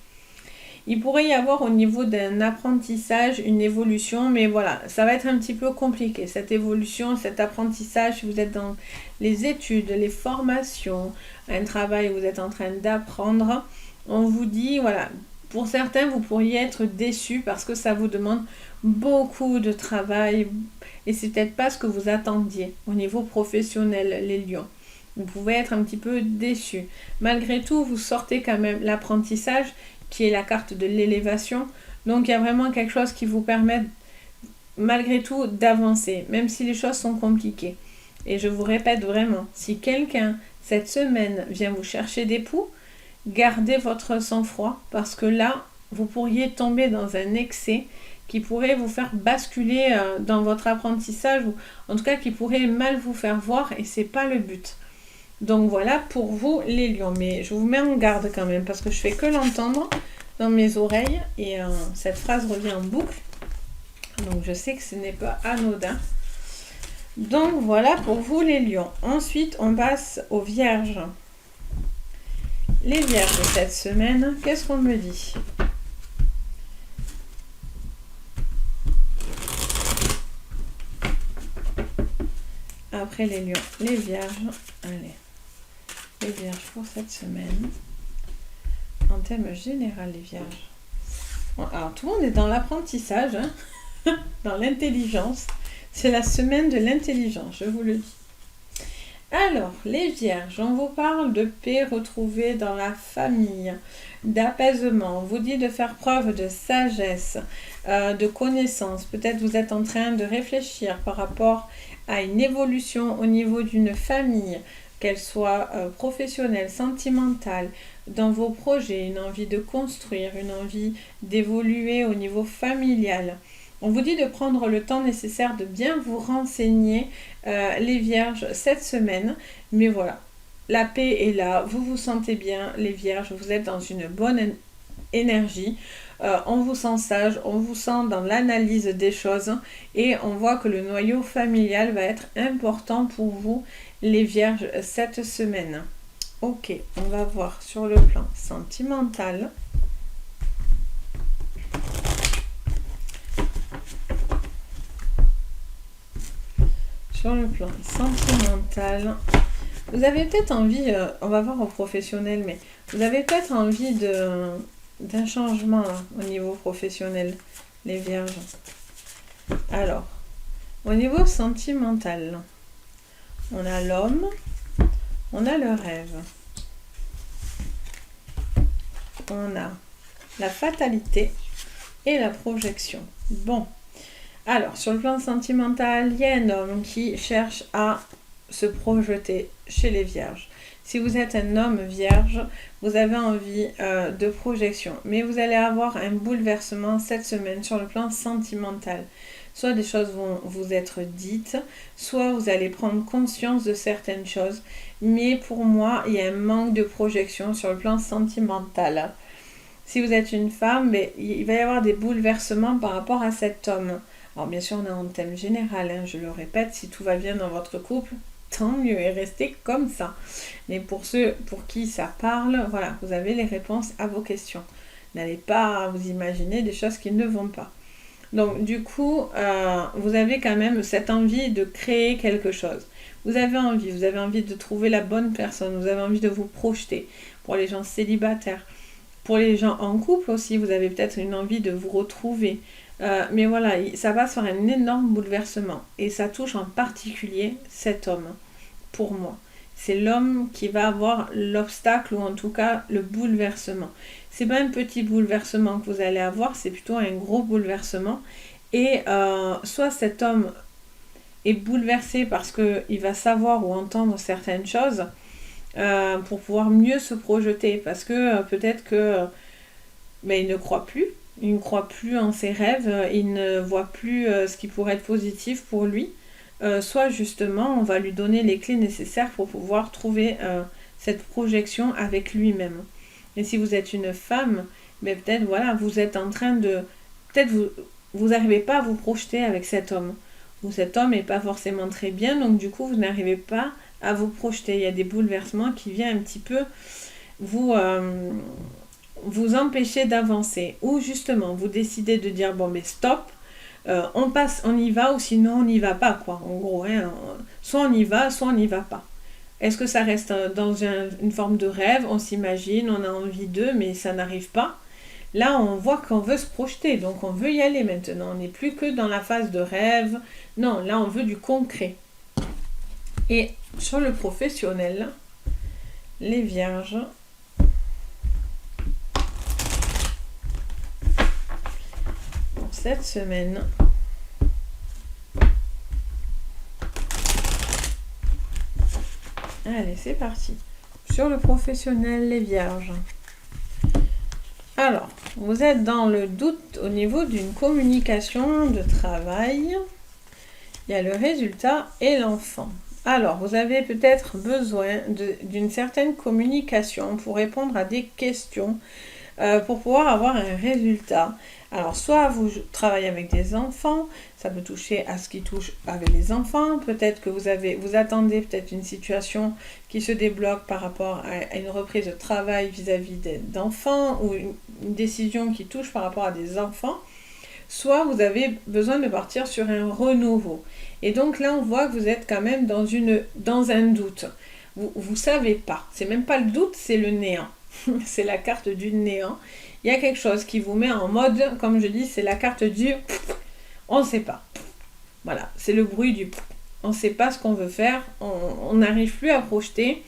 Il pourrait y avoir au niveau d'un apprentissage une évolution, mais voilà, ça va être un petit peu compliqué. Cette évolution, cet apprentissage, si vous êtes dans les études, les formations, un travail où vous êtes en train d'apprendre, on vous dit, voilà, pour certains, vous pourriez être déçus parce que ça vous demande beaucoup de travail et c'est peut-être pas ce que vous attendiez au niveau professionnel, les lions. Vous pouvez être un petit peu déçus. Malgré tout, vous sortez quand même l'apprentissage qui est la carte de l'élévation. Donc il y a vraiment quelque chose qui vous permet malgré tout d'avancer, même si les choses sont compliquées. Et je vous répète vraiment, si quelqu'un cette semaine vient vous chercher des poux, gardez votre sang-froid parce que là, vous pourriez tomber dans un excès qui pourrait vous faire basculer dans votre apprentissage ou en tout cas qui pourrait mal vous faire voir et c'est pas le but. Donc voilà pour vous les lions, mais je vous mets en garde quand même parce que je fais que l'entendre dans mes oreilles et cette phrase revient en boucle. Donc je sais que ce n'est pas anodin. Donc voilà pour vous les lions. Ensuite on passe aux vierges. Les vierges de cette semaine, qu'est-ce qu'on me dit ? Après les lions, les vierges, allez. Les vierges pour cette semaine. En thème général, les vierges. Bon, alors, tout le monde est dans l'apprentissage, hein, dans l'intelligence. C'est la semaine de l'intelligence, je vous le dis. Alors, les vierges, on vous parle de paix retrouvée dans la famille, d'apaisement. On vous dit de faire preuve de sagesse, de connaissance. Peut-être vous êtes en train de réfléchir par rapport à une évolution au niveau d'une famille, qu'elle soit professionnelle, sentimentale, dans vos projets, une envie de construire, une envie d'évoluer au niveau familial. On vous dit de prendre le temps nécessaire de bien vous renseigner, les vierges, cette semaine. Mais voilà, la paix est là, vous vous sentez bien, les vierges, vous êtes dans une bonne énergie. On vous sent sage, on vous sent dans l'analyse des choses et on voit que le noyau familial va être important pour vous, les vierges, cette semaine. Ok, on va voir sur le plan sentimental. Sur le plan sentimental, vous avez peut-être envie, on va voir au professionnel, mais vous avez peut-être envie d'un changement là, au niveau professionnel, les vierges. Alors, au niveau sentimental, on a l'homme, on a le rêve, on a la fatalité et la projection. Bon, alors sur le plan sentimental, il y a un homme qui cherche à se projeter chez les vierges. Si vous êtes un homme vierge, vous avez envie de projection, mais vous allez avoir un bouleversement cette semaine sur le plan sentimental. Soit des choses vont vous être dites, soit vous allez prendre conscience de certaines choses, mais pour moi, il y a un manque de projection sur le plan sentimental. Si vous êtes une femme, il va y avoir des bouleversements par rapport à cet homme. Alors bien sûr, on est en thème général, hein, je le répète, si tout va bien dans votre couple, tant mieux, et restez comme ça. Mais pour ceux pour qui ça parle, voilà, vous avez les réponses à vos questions. N'allez pas vous imaginer des choses qui ne vont pas. Donc du coup, vous avez quand même cette envie de créer quelque chose. Vous avez envie de trouver la bonne personne, vous avez envie de vous projeter. Pour les gens célibataires, pour les gens en couple aussi, vous avez peut-être une envie de vous retrouver. Mais voilà, ça va sur un énorme bouleversement. Et ça touche en particulier cet homme, pour moi. C'est l'homme qui va avoir l'obstacle ou en tout cas le bouleversement. C'est pas un petit bouleversement que vous allez avoir, c'est plutôt un gros bouleversement. Et soit cet homme est bouleversé parce qu'il va savoir ou entendre certaines choses pour pouvoir mieux se projeter. Parce que peut-être que il ne croit plus Il ne croit plus en ses rêves, il ne voit plus ce qui pourrait être positif pour lui. Soit justement, on va lui donner les clés nécessaires pour pouvoir trouver cette projection avec lui-même. Et si vous êtes une femme, mais peut-être voilà, vous êtes en train de... Peut-être vous n'arrivez pas à vous projeter avec cet homme. Ou cet homme n'est pas forcément très bien, donc du coup, vous n'arrivez pas à vous projeter. Il y a des bouleversements qui viennent un petit peu vous empêcher d'avancer. Ou justement, vous décidez de dire, bon, mais stop, on passe, on y va, ou sinon on n'y va pas, quoi. En gros, hein, soit on y va, soit on n'y va pas. Est-ce que ça reste dans une forme de rêve? On s'imagine, on a envie d'eux, mais ça n'arrive pas. Là, on voit qu'on veut se projeter, donc on veut y aller maintenant. On n'est plus que dans la phase de rêve. Non, là, on veut du concret. Et sur le professionnel, les vierges, pour cette semaine, allez, c'est parti. Sur le professionnel, les vierges. Alors, vous êtes dans le doute au niveau d'une communication de travail. Il y a le résultat et l'enfant. Alors, vous avez peut-être besoin d'une certaine communication pour répondre à des questions, pour pouvoir avoir un résultat. Alors, soit vous travaillez avec des enfants, ça peut toucher à ce qui touche avec les enfants. Peut-être que vous attendez peut-être une situation qui se débloque par rapport à une reprise de travail vis-à-vis d'enfants ou une décision qui touche par rapport à des enfants. Soit vous avez besoin de partir sur un renouveau. Et donc là, on voit que vous êtes quand même dans un doute. Vous savez pas. C'est même pas le doute, c'est le néant. C'est la carte du néant. Il y a quelque chose qui vous met en mode, comme je dis, c'est la carte du on ne sait pas. Voilà, c'est le bruit du on ne sait pas ce qu'on veut faire, on n'arrive plus à projeter.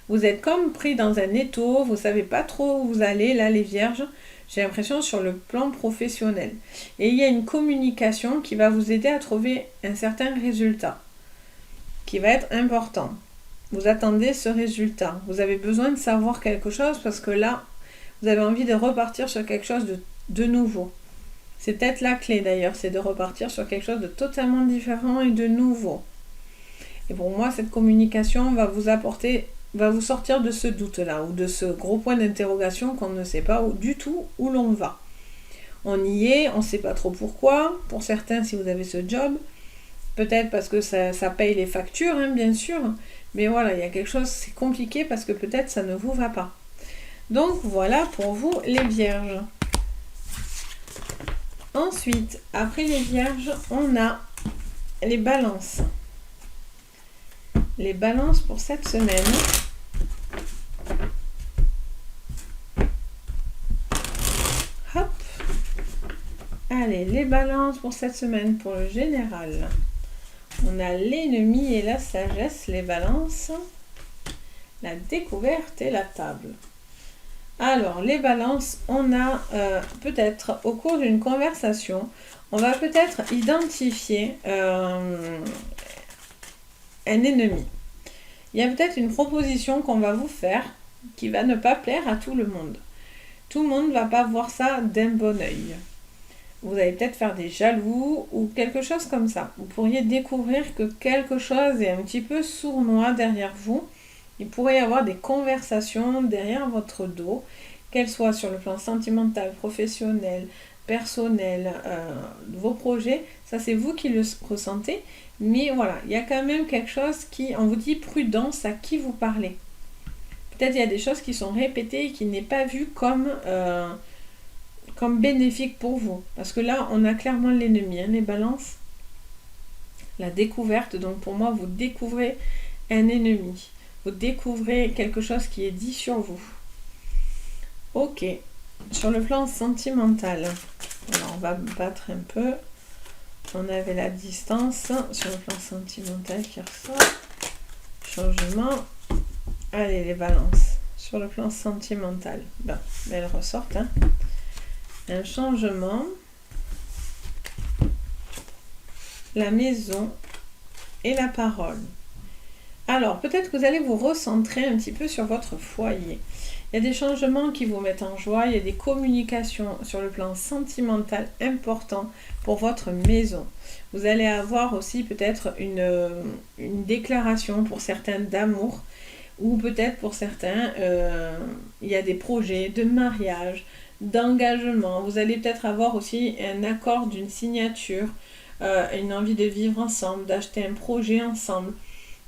Vous êtes comme pris dans un étau, vous ne savez pas trop où vous allez, là les vierges. J'ai l'impression sur le plan professionnel. Et il y a une communication qui va vous aider à trouver un certain résultat, qui va être important. Vous attendez ce résultat. Vous avez besoin de savoir quelque chose parce que là, vous avez envie de repartir sur quelque chose de nouveau. C'est peut-être la clé d'ailleurs, c'est de repartir sur quelque chose de totalement différent et de nouveau. Et pour moi, cette communication va vous sortir de ce doute-là, ou de ce gros point d'interrogation qu'on ne sait pas du tout où l'on va. On y est, on ne sait pas trop pourquoi. Pour certains, si vous avez ce job, peut-être parce que ça paye les factures, hein, bien sûr. Mais voilà, il y a quelque chose, c'est compliqué parce que peut-être ça ne vous va pas. Donc voilà pour vous les vierges. Ensuite, après les vierges, on a les balances. Les balances pour cette semaine. Hop. Allez, les balances pour cette semaine, pour le général. On a l'ennemi et la sagesse, les balances. La découverte et la table. Alors, les balances, on a peut-être au cours d'une conversation, on va peut-être identifier un ennemi. Il y a peut-être une proposition qu'on va vous faire qui va ne pas plaire à tout le monde. Tout le monde ne va pas voir ça d'un bon œil. Vous allez peut-être faire des jaloux ou quelque chose comme ça. Vous pourriez découvrir que quelque chose est un petit peu sournois derrière vous. Il pourrait y avoir des conversations derrière votre dos, qu'elles soient sur le plan sentimental, professionnel, personnel, vos projets. Ça, c'est vous qui le ressentez. Mais voilà, il y a quand même quelque chose on vous dit prudence à qui vous parlez. Peut-être il y a des choses qui sont répétées et qui n'est pas vu comme bénéfique pour vous. Parce que là, on a clairement l'ennemi, hein, les balances. La découverte, donc pour moi, vous découvrez un ennemi. Vous découvrez quelque chose qui est dit sur vous. Ok. Sur le plan sentimental. Alors, on va battre un peu. On avait la distance sur le plan sentimental qui ressort. Changement. Allez, les balances. Sur le plan sentimental. Ben, elles ressortent. Hein. Un changement. La maison et la parole. Alors, peut-être que vous allez vous recentrer un petit peu sur votre foyer. Il y a des changements qui vous mettent en joie, il y a des communications sur le plan sentimental importants pour votre maison. Vous allez avoir aussi peut-être une déclaration pour certains d'amour, ou peut-être pour certains, il y a des projets de mariage, d'engagement. Vous allez peut-être avoir aussi un accord d'une signature, une envie de vivre ensemble, d'acheter un projet ensemble.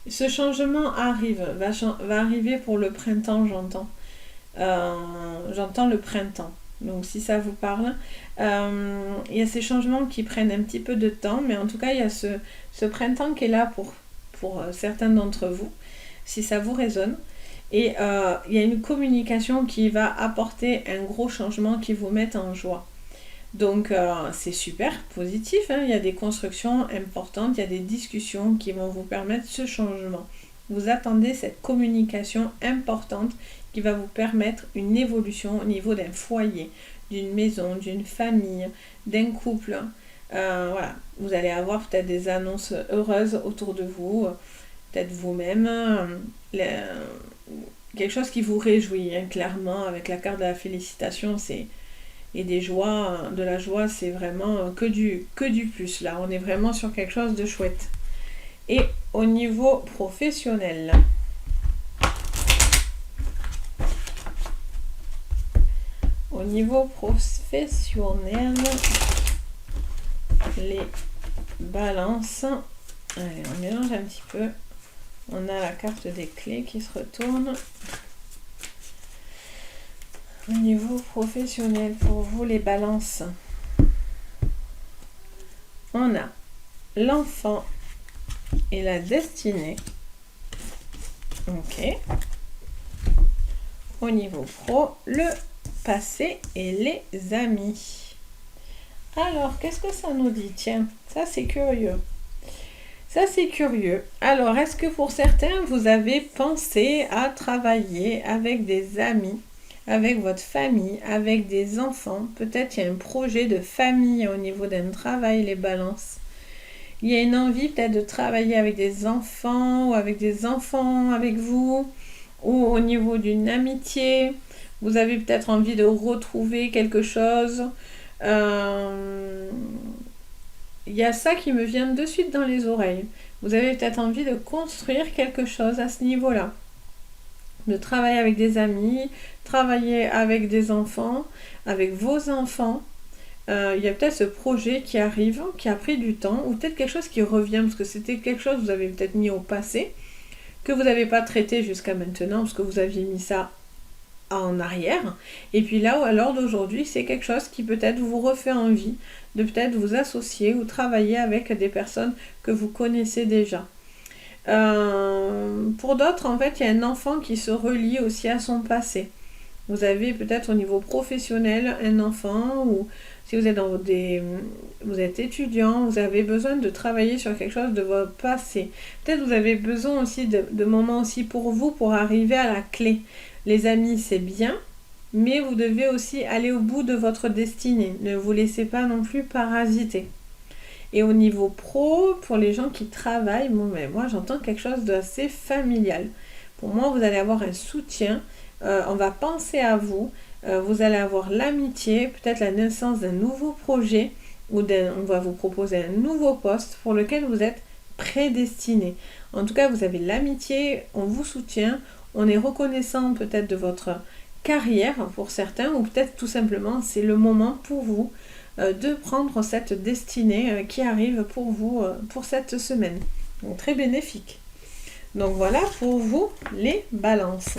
Ce changement va arriver pour le printemps, j'entends. J'entends le printemps. Donc si ça vous parle, il y a ces changements qui prennent un petit peu de temps, mais en tout cas il y a ce printemps qui est là pour certains d'entre vous, si ça vous résonne. Et il y a une communication qui va apporter un gros changement qui vous met en joie. Donc c'est super positif, hein. Il y a des constructions importantes, il y a des discussions qui vont vous permettre ce changement. Vous attendez cette communication importante qui va vous permettre une évolution au niveau d'un foyer, d'une maison, d'une famille, d'un couple. Voilà, vous allez avoir peut-être des annonces heureuses autour de vous, peut-être vous-même, quelque chose qui vous réjouit, hein, clairement, avec la carte de la félicitation, et des joies, de la joie, c'est vraiment que du plus. Là, on est vraiment sur quelque chose de chouette. Et au niveau professionnel, les balances. Allez, on mélange un petit peu. On a la carte des clés qui se retourne. Au niveau professionnel, pour vous les balances, on a l'enfant et la destinée. Ok. Au niveau pro, le passé et les amis. Alors, qu'est-ce que ça nous dit? Tiens, ça c'est curieux. Ça c'est curieux. Alors, est-ce que pour certains, vous avez pensé à travailler avec des amis, avec votre famille, avec des enfants? Peut-être il y a un projet de famille au niveau d'un travail, les balances. Il y a une envie peut-être de travailler avec des enfants ou avec des enfants avec vous, ou au niveau d'une amitié. Vous avez peut-être envie de retrouver quelque chose. Il y a ça qui me vient de suite dans les oreilles. Vous avez peut-être envie de construire quelque chose à ce niveau-là. De travailler avec des amis, travailler avec des enfants, avec vos enfants. Il y a peut-être ce projet qui arrive, qui a pris du temps, ou peut-être quelque chose qui revient, parce que c'était quelque chose que vous avez peut-être mis au passé, que vous n'avez pas traité jusqu'à maintenant, parce que vous aviez mis ça en arrière. Et puis là, à l'heure d'aujourd'hui, c'est quelque chose qui peut-être vous refait envie de peut-être vous associer ou travailler avec des personnes que vous connaissez déjà. Pour d'autres, en fait, il y a un enfant qui se relie aussi à son passé. Vous avez peut-être au niveau professionnel un enfant, ou si vous êtes vous êtes étudiant, vous avez besoin de travailler sur quelque chose de votre passé. Peut-être vous avez besoin aussi de moments aussi pour vous, pour arriver à la clé. Les amis, c'est bien, mais vous devez aussi aller au bout de votre destinée. Ne vous laissez pas non plus parasiter. Et au niveau pro, pour les gens qui travaillent, mais moi j'entends quelque chose d'assez familial. Pour moi, vous allez avoir un soutien, on va penser à vous, vous allez avoir l'amitié, peut-être la naissance d'un nouveau projet, ou on va vous proposer un nouveau poste pour lequel vous êtes prédestiné. En tout cas, vous avez l'amitié, on vous soutient, on est reconnaissant peut-être de votre carrière pour certains, ou peut-être tout simplement c'est le moment pour vous de prendre cette destinée qui arrive pour vous pour cette semaine. Donc très bénéfique. Donc voilà pour vous les balances.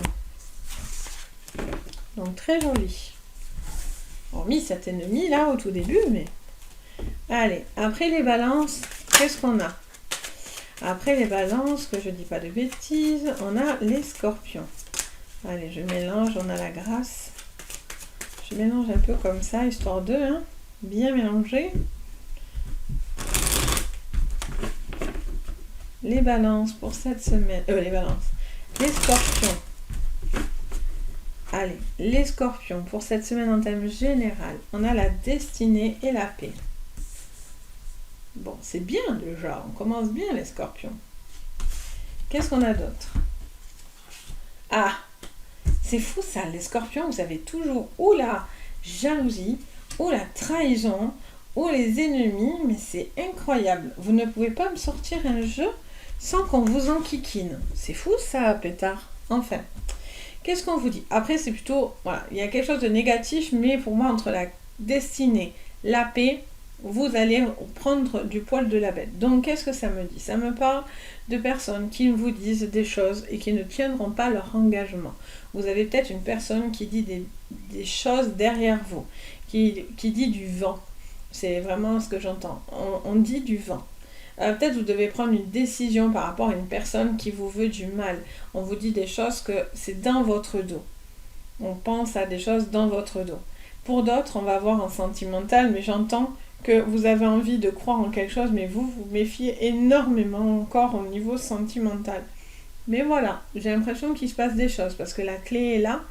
Donc très joli. Hormis cet ennemi là au tout début, mais allez, après les balances, qu'est-ce qu'on a? Après les balances, que je dis pas de bêtises, on a les scorpions. Allez, je mélange, on a la grâce. Je mélange un peu comme ça, histoire de bien mélanger. Les balances pour cette semaine. Les scorpions. Allez, les scorpions pour cette semaine en thème général. On a la destinée et la paix. Bon, c'est bien déjà, on commence bien les scorpions. Qu'est-ce qu'on a d'autre? Ah, C'est fou ça, les scorpions, vous avez toujours ou la jalousie, ou la trahison, ou les ennemis, mais c'est incroyable. Vous ne pouvez pas me sortir un jeu sans qu'on vous enquiquine. C'est fou ça, pétard. Enfin, qu'est-ce qu'on vous dit? Après, c'est plutôt, voilà, il y a quelque chose de négatif, mais pour moi, entre la destinée, la paix, vous allez prendre du poil de la bête. Donc, qu'est-ce que ça me dit? Ça me parle de personnes qui vous disent des choses et qui ne tiendront pas leur engagement. Vous avez peut-être une personne qui dit des choses derrière vous, qui dit du vent. C'est vraiment ce que j'entends. On dit du vent. Peut-être vous devez prendre une décision par rapport à une personne qui vous veut du mal. On vous dit des choses que c'est dans votre dos. On pense à des choses dans votre dos. Pour d'autres, on va voir en sentimental, mais j'entends que vous avez envie de croire en quelque chose, mais vous méfiez énormément encore au niveau sentimental. Mais voilà, j'ai l'impression qu'il se passe des choses, parce que la clé est là,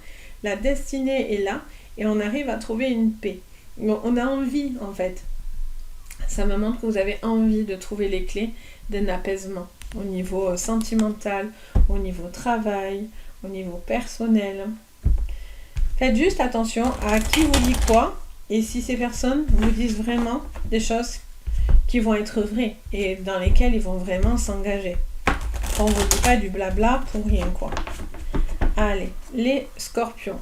la destinée est là, et on arrive à trouver une paix. On a envie, en fait. Ça me montre que vous avez envie de trouver les clés d'un apaisement au niveau sentimental, au niveau travail, au niveau personnel. Faites juste attention à qui vous dit quoi, et si ces personnes vous disent vraiment des choses qui vont être vraies et dans lesquelles ils vont vraiment s'engager. On ne vous dit pas du blabla pour rien, quoi. Allez, les scorpions,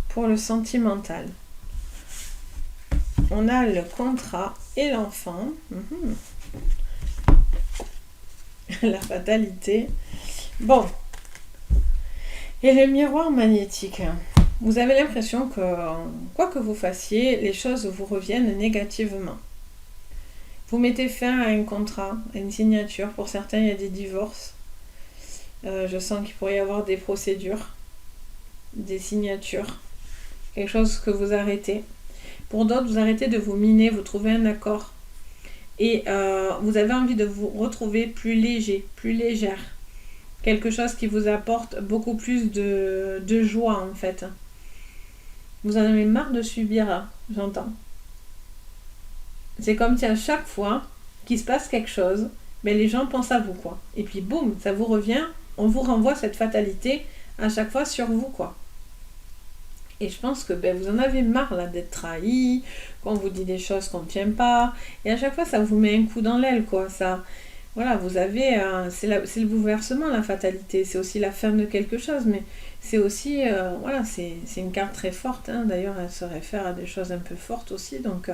pour le sentimental. On a le contrat et l'enfant. La fatalité. Bon. Et le miroir magnétique. Vous avez l'impression que, quoi que vous fassiez, les choses vous reviennent négativement. Vous mettez fin à un contrat, à une signature. Pour certains, il y a des divorces. Je sens qu'il pourrait y avoir des procédures, des signatures. Quelque chose que vous arrêtez. Pour d'autres, vous arrêtez de vous miner, vous trouvez un accord. Et vous avez envie de vous retrouver plus léger, plus légère. Quelque chose qui vous apporte beaucoup plus de joie, en fait. Vous en avez marre de subir, j'entends. C'est comme si à chaque fois qu'il se passe quelque chose, mais les gens pensent à vous, quoi. Et puis boum, ça vous revient, on vous renvoie cette fatalité à chaque fois sur vous, quoi. Et je pense que vous en avez marre là d'être trahi, qu'on vous dit des choses qu'on ne tient pas, et à chaque fois ça vous met un coup dans l'aile, quoi. Ça, voilà, vous avez, c'est le bouleversement, la fatalité, c'est aussi la fin de quelque chose, mais c'est aussi, voilà, c'est une carte très forte, hein. D'ailleurs elle se réfère à des choses un peu fortes aussi, donc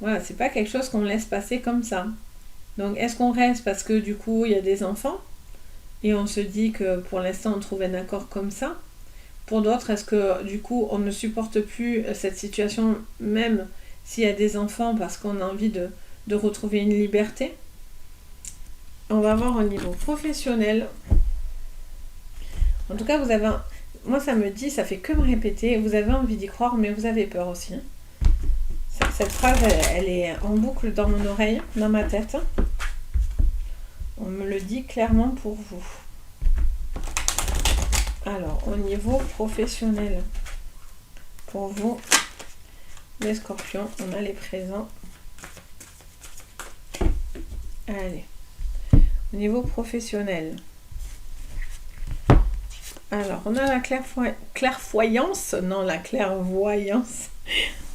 voilà, c'est pas quelque chose qu'on laisse passer comme ça. Donc est-ce qu'on reste parce que du coup il y a des enfants, et on se dit que pour l'instant on trouve un accord comme ça? Pour d'autres, est-ce que du coup on ne supporte plus cette situation même s'il y a des enfants parce qu'on a envie de retrouver une liberté? On va voir au niveau professionnel. En tout cas, vous avez moi ça me dit, ça fait que me répéter, vous avez envie d'y croire mais vous avez peur aussi. Cette phrase, elle est en boucle dans mon oreille, dans ma tête. On me le dit clairement pour vous. Alors, au niveau professionnel, pour vous, les scorpions, on a les présents. Allez, au niveau professionnel. Alors, on a la clairvoyance, non, la clairvoyance,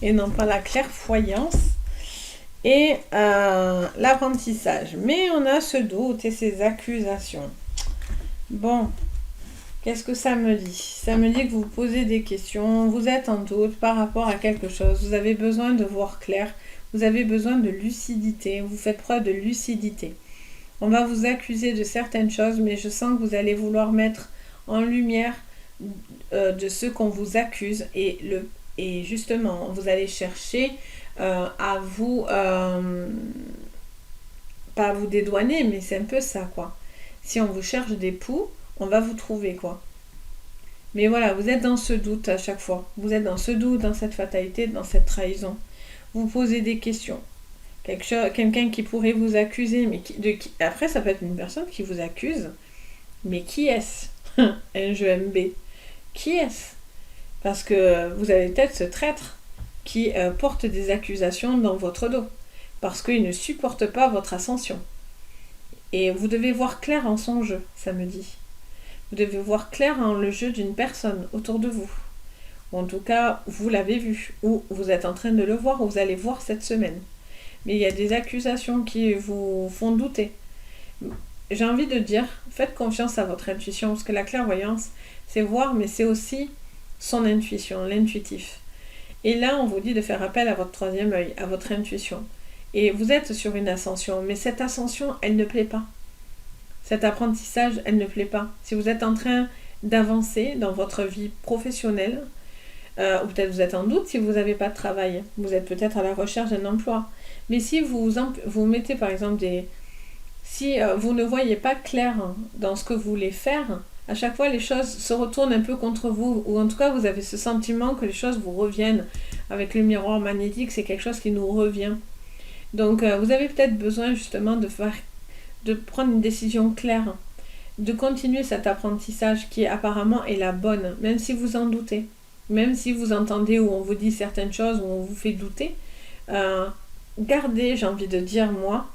et non pas la clairvoyance, et l'apprentissage. Mais on a ce doute et ces accusations. Bon. Qu'est-ce que ça me dit? Ça me dit que vous posez des questions, vous êtes en doute par rapport à quelque chose, vous avez besoin de voir clair, vous avez besoin de lucidité, vous faites preuve de lucidité. On va vous accuser de certaines choses, mais je sens que vous allez vouloir mettre en lumière de ce qu'on vous accuse et justement, vous allez chercher à vous, pas à vous dédouaner, mais c'est un peu ça, quoi. Si on vous cherche des poux, on va vous trouver, quoi. Mais voilà, vous êtes dans ce doute à chaque fois. Vous êtes dans ce doute, dans cette fatalité, dans cette trahison. Vous posez des questions. Quelqu'un qui pourrait vous accuser, mais après, ça peut être une personne qui vous accuse. Mais qui est-ce? Un jeu MB. Qui est-ce? Parce que vous avez peut-être ce traître qui porte des accusations dans votre dos. Parce qu'il ne supporte pas votre ascension. Et vous devez voir clair en son jeu, ça me dit. Vous devez voir clair dans le jeu d'une personne autour de vous. Ou en tout cas, vous l'avez vu, ou vous êtes en train de le voir, ou vous allez voir cette semaine. Mais il y a des accusations qui vous font douter. J'ai envie de dire, faites confiance à votre intuition, parce que la clairvoyance, c'est voir, mais c'est aussi son intuition, l'intuitif. Et là, on vous dit de faire appel à votre troisième œil, à votre intuition. Et vous êtes sur une ascension, mais cette ascension, elle ne plaît pas. Cet apprentissage, elle ne plaît pas. Si vous êtes en train d'avancer dans votre vie professionnelle, ou peut-être vous êtes en doute si vous n'avez pas de travail, vous êtes peut-être à la recherche d'un emploi. Mais si vous mettez par exemple si vous ne voyez pas clair dans ce que vous voulez faire, à chaque fois les choses se retournent un peu contre vous, ou en tout cas vous avez ce sentiment que les choses vous reviennent. Avec le miroir magnétique, c'est quelque chose qui nous revient. Donc vous avez peut-être besoin justement de prendre une décision claire, de continuer cet apprentissage qui apparemment est la bonne, même si vous en doutez, même si vous entendez ou on vous dit certaines choses ou on vous fait douter. Gardez, j'ai envie de dire, moi,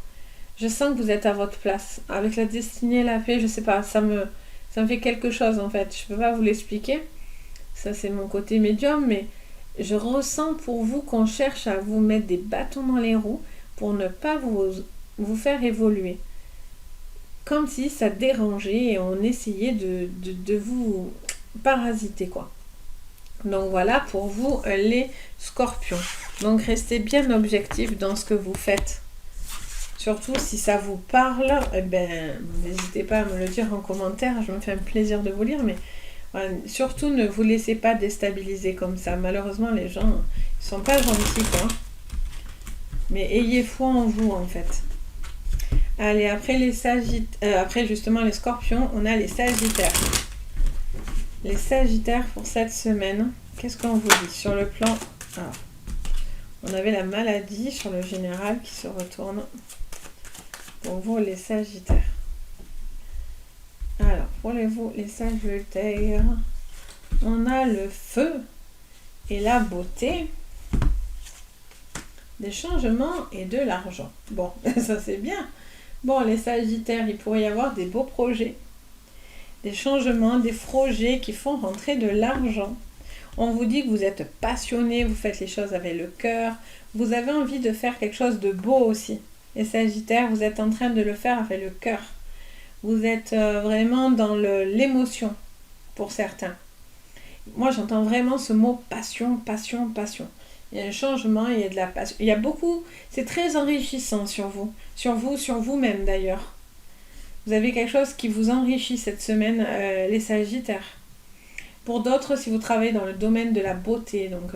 je sens que vous êtes à votre place. Avec la destinée, la paix, je sais pas, ça me fait quelque chose en fait. Je peux pas vous l'expliquer. Ça, c'est mon côté médium, mais je ressens pour vous qu'on cherche à vous mettre des bâtons dans les roues pour ne pas vous faire évoluer. Comme si ça dérangeait et on essayait de vous parasiter, quoi. Donc voilà pour vous les scorpions. Donc restez bien objectif dans ce que vous faites. Surtout si ça vous parle, n'hésitez pas à me le dire en commentaire, je me fais un plaisir de vous lire, mais voilà, surtout ne vous laissez pas déstabiliser comme ça. Malheureusement les gens ils sont pas gentils, quoi. Mais ayez foi en vous en fait. Allez, après justement les scorpions, on a les sagittaires. Les sagittaires pour cette semaine, qu'est-ce qu'on vous dit sur le plan... Alors, on avait la maladie sur le général qui se retourne. Pour vous les sagittaires. Alors, pour vous les sagittaires, on a le feu et la beauté, des changements et de l'argent. Bon, ça c'est bien. Bon, les sagittaires, il pourrait y avoir des beaux projets, des changements, des projets qui font rentrer de l'argent. On vous dit que vous êtes passionné, vous faites les choses avec le cœur, vous avez envie de faire quelque chose de beau aussi. Les sagittaires, vous êtes en train de le faire avec le cœur. Vous êtes vraiment dans l'émotion pour certains. Moi, j'entends vraiment ce mot passion, passion, passion. Il y a un changement, il y a de la passion. Il y a beaucoup, c'est très enrichissant sur vous-même d'ailleurs. Vous avez quelque chose qui vous enrichit cette semaine, les sagittaires. Pour d'autres, si vous travaillez dans le domaine de la beauté, donc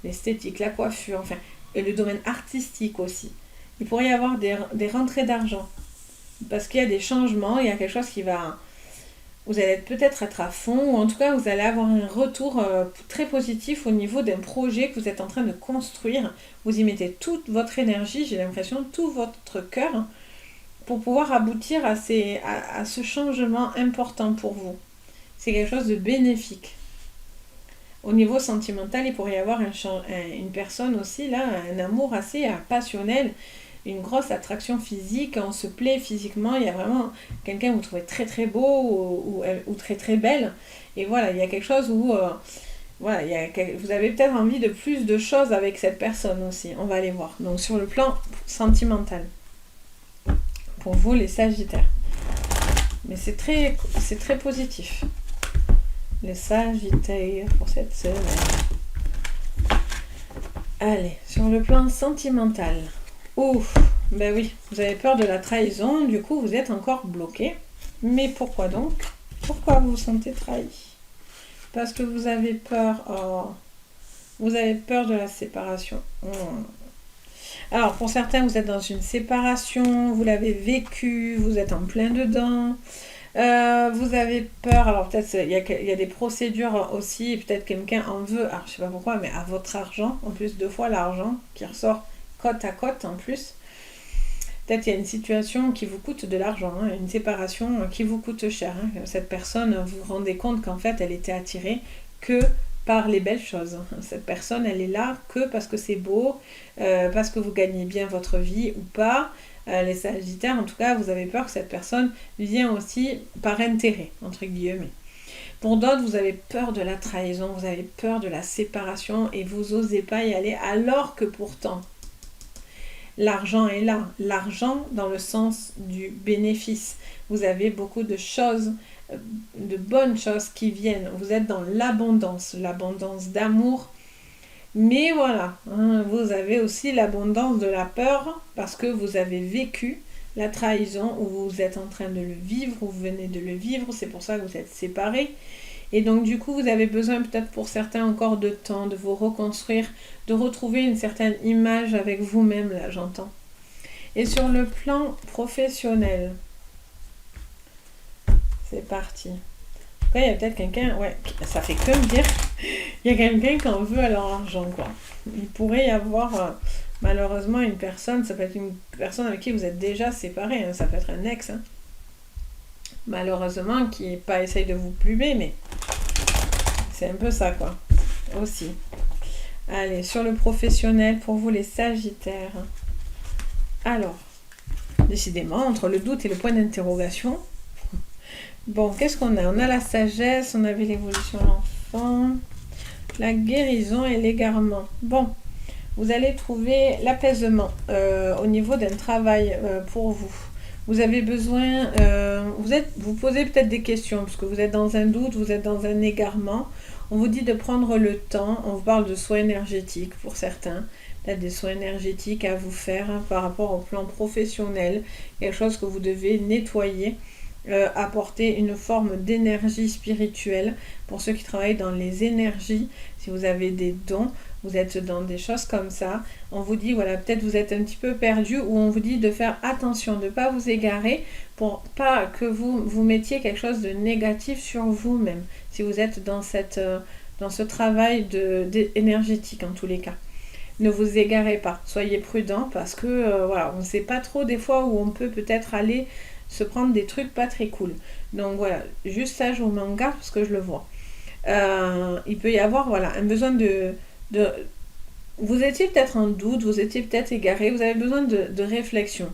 l'esthétique, la coiffure, enfin, et le domaine artistique aussi, il pourrait y avoir des rentrées d'argent. Parce qu'il y a des changements, il y a quelque chose qui va... Vous allez peut-être être à fond, ou en tout cas vous allez avoir un retour très positif au niveau d'un projet que vous êtes en train de construire. Vous y mettez toute votre énergie, j'ai l'impression, tout votre cœur, pour pouvoir aboutir à ce changement important pour vous. C'est quelque chose de bénéfique. Au niveau sentimental, il pourrait y avoir une personne aussi, là, un amour assez passionnel, une grosse attraction physique, on se plaît physiquement, il y a vraiment quelqu'un que vous trouvez très très beau ou très très belle, et voilà, il y a quelque chose où vous avez peut-être envie de plus de choses avec cette personne aussi, on va aller voir. Donc sur le plan sentimental, pour vous les sagittaires, mais c'est très positif, les sagittaires pour cette semaine. Allez, sur le plan sentimental, ouf, ben oui, vous avez peur de la trahison, du coup vous êtes encore bloqué. Mais pourquoi donc? Pourquoi vous vous sentez trahi? Parce que vous avez peur, vous avez peur de la séparation. Alors pour certains, vous êtes dans une séparation, vous l'avez vécu, vous êtes en plein dedans. Vous avez peur, alors peut-être il y a des procédures aussi, et peut-être quelqu'un en veut, alors je sais pas pourquoi, mais à votre argent, en plus 2 fois l'argent qui ressort côte à côte en plus. Peut-être il y a une situation qui vous coûte de l'argent, hein, une séparation qui vous coûte cher. Hein. Cette personne, vous vous rendez compte qu'en fait elle était attirée que par les belles choses. Cette personne, elle est là que parce que c'est beau, parce que vous gagnez bien votre vie ou pas. Les sagittaires, en tout cas, vous avez peur que cette personne vienne aussi par intérêt, entre guillemets. Pour d'autres, vous avez peur de la trahison, vous avez peur de la séparation et vous n'osez pas y aller, alors que pourtant, l'argent est là. L'argent dans le sens du bénéfice. Vous avez beaucoup de choses, de bonnes choses qui viennent. Vous êtes dans l'abondance d'amour. Mais voilà, hein, vous avez aussi l'abondance de la peur parce que vous avez vécu la trahison ou vous êtes en train de le vivre ou vous venez de le vivre. C'est pour ça que vous êtes séparés. Et donc du coup, vous avez besoin peut-être pour certains encore de temps, de vous reconstruire, de retrouver une certaine image avec vous-même, là j'entends. Et sur le plan professionnel, c'est parti. Après, il y a peut-être quelqu'un, ouais, ça fait que me dire, il y a quelqu'un qui en veut à leur argent, quoi. Il pourrait y avoir malheureusement une personne, ça peut être une personne avec qui vous êtes déjà séparés, hein, ça peut être un ex, hein, malheureusement, qui n'est pas essaye de vous plumer, mais c'est un peu ça, quoi, aussi. Allez, sur le professionnel, pour vous les Sagittaires. Alors, décidément, entre le doute et le point d'interrogation. Bon, qu'est-ce qu'on a? On a la sagesse, on avait l'évolution de l'enfant, la guérison et l'égarement. Bon, vous allez trouver l'apaisement au niveau d'un travail pour vous. Vous avez besoin, vous posez peut-être des questions, parce que vous êtes dans un doute, vous êtes dans un égarement. On vous dit de prendre le temps, on vous parle de soins énergétiques pour certains, peut-être des soins énergétiques à vous faire par rapport au plan professionnel, quelque chose que vous devez nettoyer, apporter une forme d'énergie spirituelle pour ceux qui travaillent dans les énergies, si vous avez des dons, vous êtes dans des choses comme ça, on vous dit, voilà, peut-être vous êtes un petit peu perdu, ou on vous dit de faire attention, de ne pas vous égarer, pour pas que vous mettiez quelque chose de négatif sur vous-même, si vous êtes dans ce travail énergétique en tous les cas. Ne vous égarez pas, soyez prudents, parce que voilà, on ne sait pas trop des fois où on peut peut-être aller se prendre des trucs pas très cool. Donc voilà, juste ça, je vous mets en garde parce que je le vois. Il peut y avoir voilà, un besoin de vous étiez peut-être en doute, vous étiez peut-être égaré, vous avez besoin de réflexion.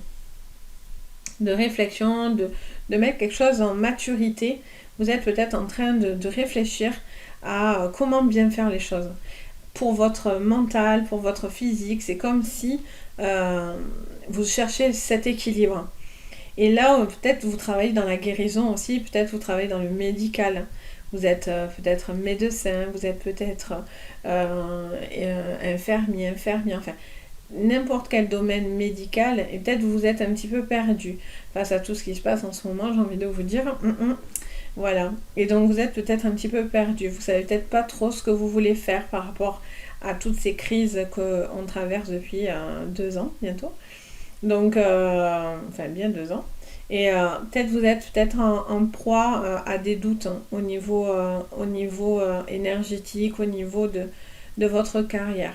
De réflexion, de mettre quelque chose en maturité. Vous êtes peut-être en train de réfléchir à comment bien faire les choses. Pour votre mental, pour votre physique, c'est comme si vous cherchez cet équilibre. Et là, peut-être vous travaillez dans la guérison aussi, peut-être vous travaillez dans le médical. Vous êtes peut-être médecin, vous êtes peut-être infirmier, enfin n'importe quel domaine médical, et peut-être vous êtes un petit peu perdu face à tout ce qui se passe en ce moment, j'ai envie de vous dire. Voilà. Et donc vous êtes peut-être un petit peu perdu, vous savez peut-être pas trop ce que vous voulez faire par rapport à toutes ces crises qu'on traverse depuis 2 ans bientôt. Donc, enfin bien 2 ans. Et peut-être vous êtes peut-être en proie à des doutes hein, au niveau énergétique, au niveau de votre carrière.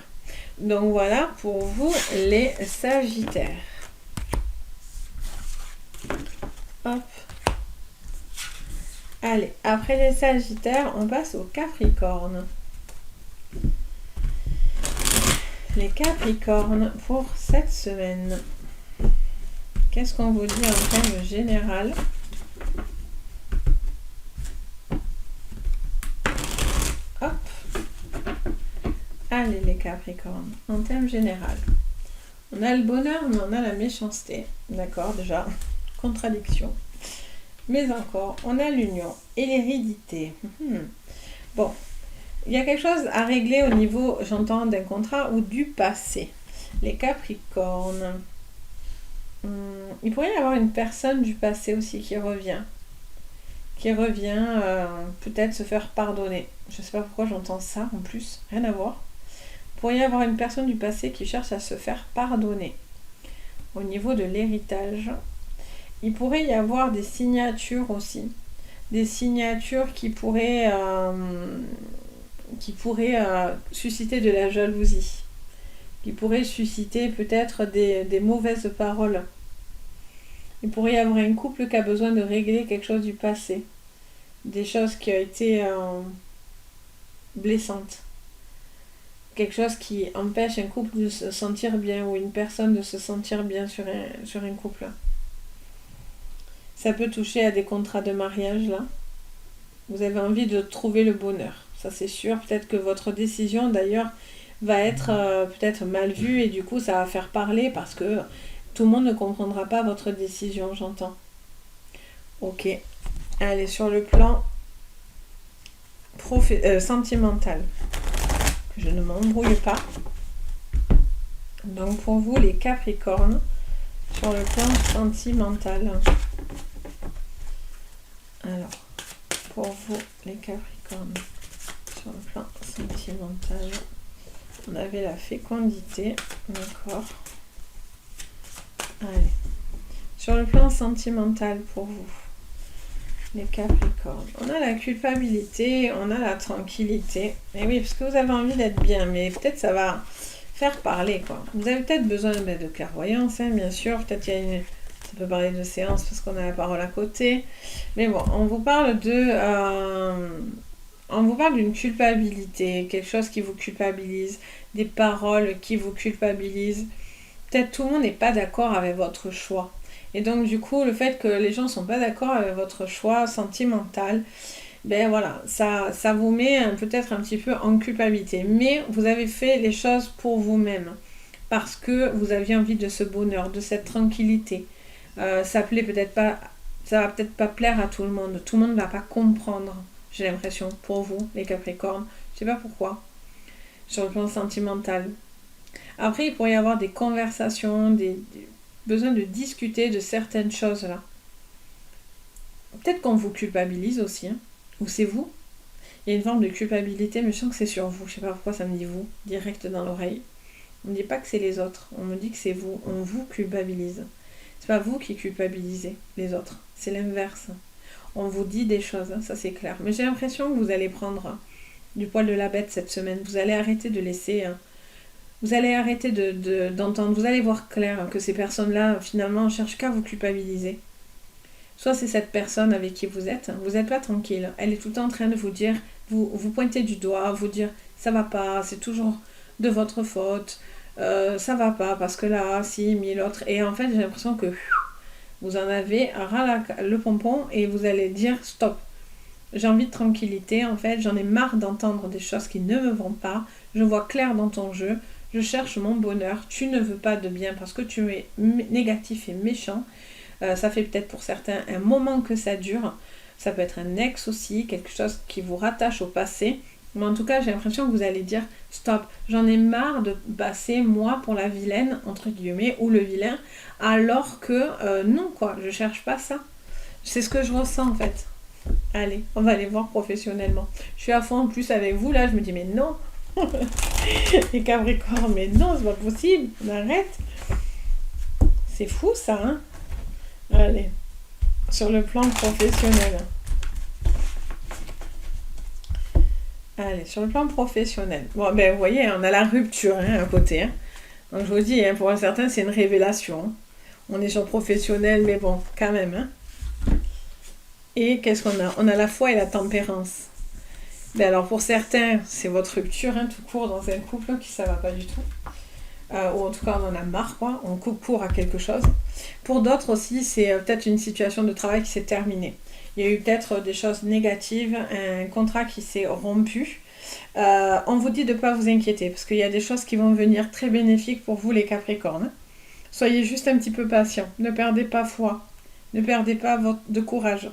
Donc voilà pour vous les Sagittaires. Hop. Allez, après les Sagittaires, on passe aux Capricornes. Les Capricornes pour cette semaine. Qu'est-ce qu'on vous dit en termes général? Hop. Allez les Capricornes, en termes général. On a le bonheur, mais on a la méchanceté. D'accord, déjà, contradiction. Mais encore, on a l'union et l'hérédité. Bon, il y a quelque chose à régler au niveau, j'entends, d'un contrat ou du passé. Les Capricornes. Il pourrait y avoir une personne du passé aussi qui revient. Peut-être se faire pardonner. Je ne sais pas pourquoi j'entends ça en plus, rien à voir. Il pourrait y avoir une personne du passé qui cherche à se faire pardonner. Au niveau de l'héritage, il pourrait y avoir des signatures aussi. Des signatures qui pourraient susciter de la jalousie. Qui pourraient susciter peut-être des mauvaises paroles. Il pourrait y avoir un couple qui a besoin de régler quelque chose du passé. Des choses qui ont été blessantes. Quelque chose qui empêche un couple de se sentir bien ou une personne de se sentir bien sur un couple. Ça peut toucher à des contrats de mariage là. Vous avez envie de trouver le bonheur. Ça, c'est sûr. Peut-être que votre décision, d'ailleurs, va être peut-être mal vue et du coup, ça va faire parler parce que tout le monde ne comprendra pas votre décision, j'entends. Ok. Allez, sur le plan sentimental. Je ne m'embrouille pas. Donc, pour vous, les Capricornes, sur le plan sentimental. Alors, pour vous, les Capricornes, sur le plan sentimental, on avait la fécondité, d'accord. Allez, sur le plan sentimental, pour vous, les Capricornes, on a la culpabilité, on a la tranquillité. Et oui, parce que vous avez envie d'être bien, mais peut-être ça va faire parler, quoi. Vous avez peut-être besoin de clairvoyance, hein, bien sûr. Peut-être il y a une... Ça peut parler de séance parce qu'on a la parole à côté. Mais bon, on vous parle d'une culpabilité, quelque chose qui vous culpabilise, des paroles qui vous culpabilisent. Peut-être tout le monde n'est pas d'accord avec votre choix. Et donc du coup, le fait que les gens ne sont pas d'accord avec votre choix sentimental, ben voilà, ça vous met peut-être un petit peu en culpabilité. Mais vous avez fait les choses pour vous-même. Parce que vous aviez envie de ce bonheur, de cette tranquillité. Ça va peut-être pas plaire à tout le monde. Tout le monde ne va pas comprendre, j'ai l'impression, pour vous, les Capricornes. Je sais pas pourquoi. Sur le plan sentimental. Après, il pourrait y avoir des conversations, des besoin de discuter de certaines choses là. Peut-être qu'on vous culpabilise aussi, hein. Ou c'est vous. Il y a une forme de culpabilité, mais je sens que c'est sur vous. Je sais pas pourquoi ça me dit vous, direct dans l'oreille. On ne dit pas que c'est les autres, on me dit que c'est vous. On vous culpabilise. C'est pas vous qui culpabilisez les autres, c'est l'inverse. On vous dit des choses, hein, ça c'est clair. Mais j'ai l'impression que vous allez prendre du poil de la bête cette semaine. Vous allez arrêter de laisser... vous allez arrêter d'entendre. Vous allez voir clair que ces personnes-là, finalement, ne cherchent qu'à vous culpabiliser. Soit c'est cette personne avec qui vous êtes, vous n'êtes pas tranquille. Elle est tout le temps en train de vous dire, vous pointez du doigt, vous dire ça va pas, c'est toujours de votre faute. Ça va pas parce que là, si, mais l'autre. Et en fait, j'ai l'impression que vous en avez ras le pompon et vous allez dire stop. J'ai envie de tranquillité, en fait, j'en ai marre d'entendre des choses qui ne me vont pas. Je vois clair dans ton jeu, je cherche mon bonheur. Tu ne veux pas de bien parce que tu es négatif et méchant. Ça fait peut-être pour certains un moment que ça dure. Ça peut être un ex aussi, quelque chose qui vous rattache au passé. Mais en tout cas, j'ai l'impression que vous allez dire stop, j'en ai marre de passer moi pour la vilaine, entre guillemets, ou le vilain, alors que non, quoi, je cherche pas ça. C'est ce que je ressens en fait. Allez, on va aller voir professionnellement. Je suis à fond en plus avec vous, là, je me dis mais non. Les Capricornes, mais non, c'est pas possible, on arrête. C'est fou ça, hein. Allez, sur le plan professionnel. Allez, sur le plan professionnel. Bon, ben vous voyez, on a la rupture hein, à côté. Hein. Donc je vous dis, hein, pour certains, c'est une révélation. On est sur professionnel, mais bon, quand même. Hein. Et qu'est-ce qu'on a? On a la foi et la tempérance. Ben alors pour certains, c'est votre rupture, hein, tout court dans un couple qui ça va pas du tout. Ou en tout cas on en a marre, quoi. On coupe court à quelque chose. Pour d'autres aussi, c'est peut-être une situation de travail qui s'est terminée. Il y a eu peut-être des choses négatives, un contrat qui s'est rompu. On vous dit de ne pas vous inquiéter, parce qu'il y a des choses qui vont venir très bénéfiques pour vous les Capricornes. Soyez juste un petit peu patient, ne perdez pas foi, ne perdez pas de courage.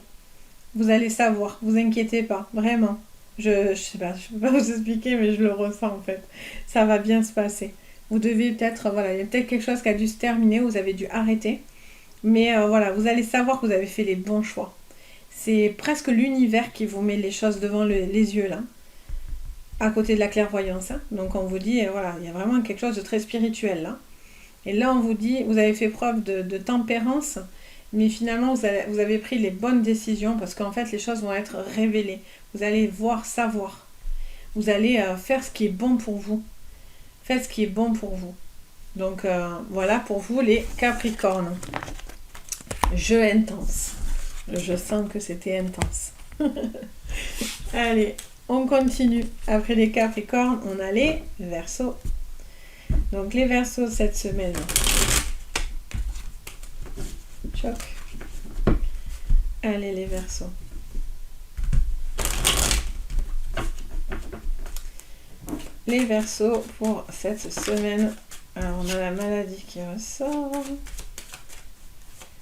Vous allez savoir, vous inquiétez pas, vraiment. Je sais pas, je peux pas vous expliquer, mais je le ressens en fait. Ça va bien se passer. Vous devez peut-être, voilà, il y a peut-être quelque chose qui a dû se terminer, vous avez dû arrêter. Mais voilà, vous allez savoir que vous avez fait les bons choix. C'est presque l'univers qui vous met les choses devant les yeux là, à côté de la clairvoyance. Hein. Donc on vous dit, voilà, il y a vraiment quelque chose de très spirituel là. Et là on vous dit, vous avez fait preuve de tempérance, mais finalement vous avez pris les bonnes décisions parce qu'en fait les choses vont être révélées. Vous allez voir, savoir. Vous allez faire ce qui est bon pour vous. Faites ce qui est bon pour vous. Donc voilà pour vous les Capricornes. Jeu intense. Je sens que c'était intense. Allez, on continue. Après les Capricornes, on a les Verseaux. Donc les Verseaux cette semaine. Choc. Allez les Verseaux. les Verseaux pour cette semaine. Alors, on a la maladie qui ressort.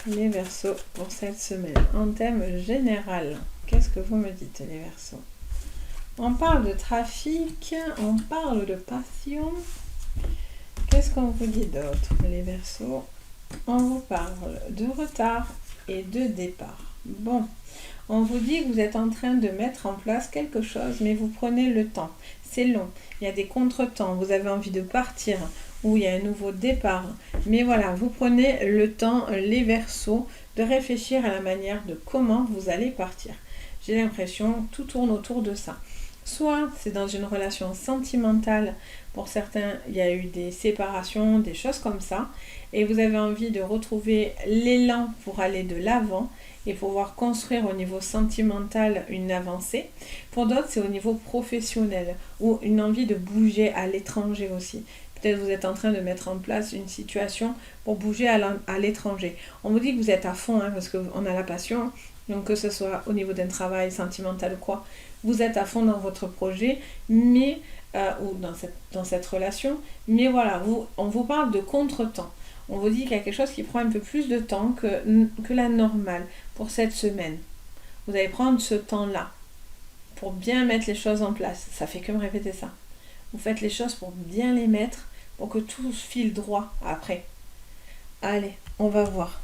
Les Verseaux pour cette semaine. En thème général, qu'est-ce que vous me dites, les Verseaux? On parle de trafic, on parle de passion. Qu'est-ce qu'on vous dit d'autre, les Verseaux? On vous parle de retard et de départ. Bon, on vous dit que vous êtes en train de mettre en place quelque chose, mais vous prenez le temps. C'est long, il y a des contretemps, vous avez envie de partir, ou il y a un nouveau départ. Mais voilà, vous prenez le temps, les Verseaux, de réfléchir à la manière de comment vous allez partir. J'ai l'impression que tout tourne autour de ça. Soit c'est dans une relation sentimentale, pour certains il y a eu des séparations, des choses comme ça, et vous avez envie de retrouver l'élan pour aller de l'avant et pouvoir construire au niveau sentimental une avancée. Pour d'autres c'est au niveau professionnel, ou une envie de bouger à l'étranger aussi. Peut-être vous êtes en train de mettre en place une situation pour bouger à l'étranger. On vous dit que vous êtes à fond, parce qu'on a la passion, donc que ce soit au niveau d'un travail sentimental ou quoi, vous êtes à fond dans votre projet, mais ou dans cette relation, mais voilà, on vous parle de contretemps. On vous dit qu'il y a quelque chose qui prend un peu plus de temps que la normale pour cette semaine. Vous allez prendre ce temps-là pour bien mettre les choses en place. Ça fait que me répéter ça. Vous faites les choses pour bien les mettre, pour que tout file droit après. Allez, on va voir.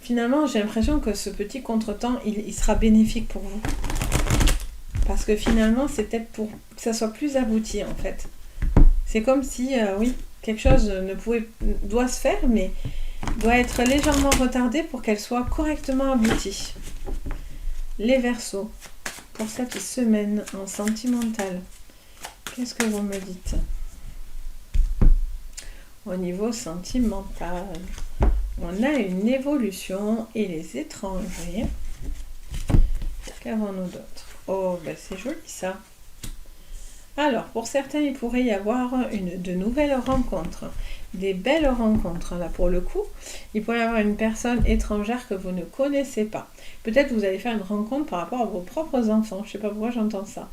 Finalement, j'ai l'impression que ce petit contretemps, il sera bénéfique pour vous. Parce que finalement, c'est peut-être pour que ça soit plus abouti, en fait. C'est comme si, oui, quelque chose doit se faire, mais doit être légèrement retardé pour qu'elle soit correctement aboutie. Les Verseaux, pour cette semaine en sentimental, qu'est-ce que vous me dites? Au niveau sentimental, on a une évolution et les étrangers. Qu'avons-nous d'autre? Oh, ben c'est joli ça. Alors, pour certains, il pourrait y avoir de nouvelles rencontres, des belles rencontres. Là, pour le coup, il pourrait y avoir une personne étrangère que vous ne connaissez pas. Peut-être que vous allez faire une rencontre par rapport à vos propres enfants. Je ne sais pas pourquoi j'entends ça.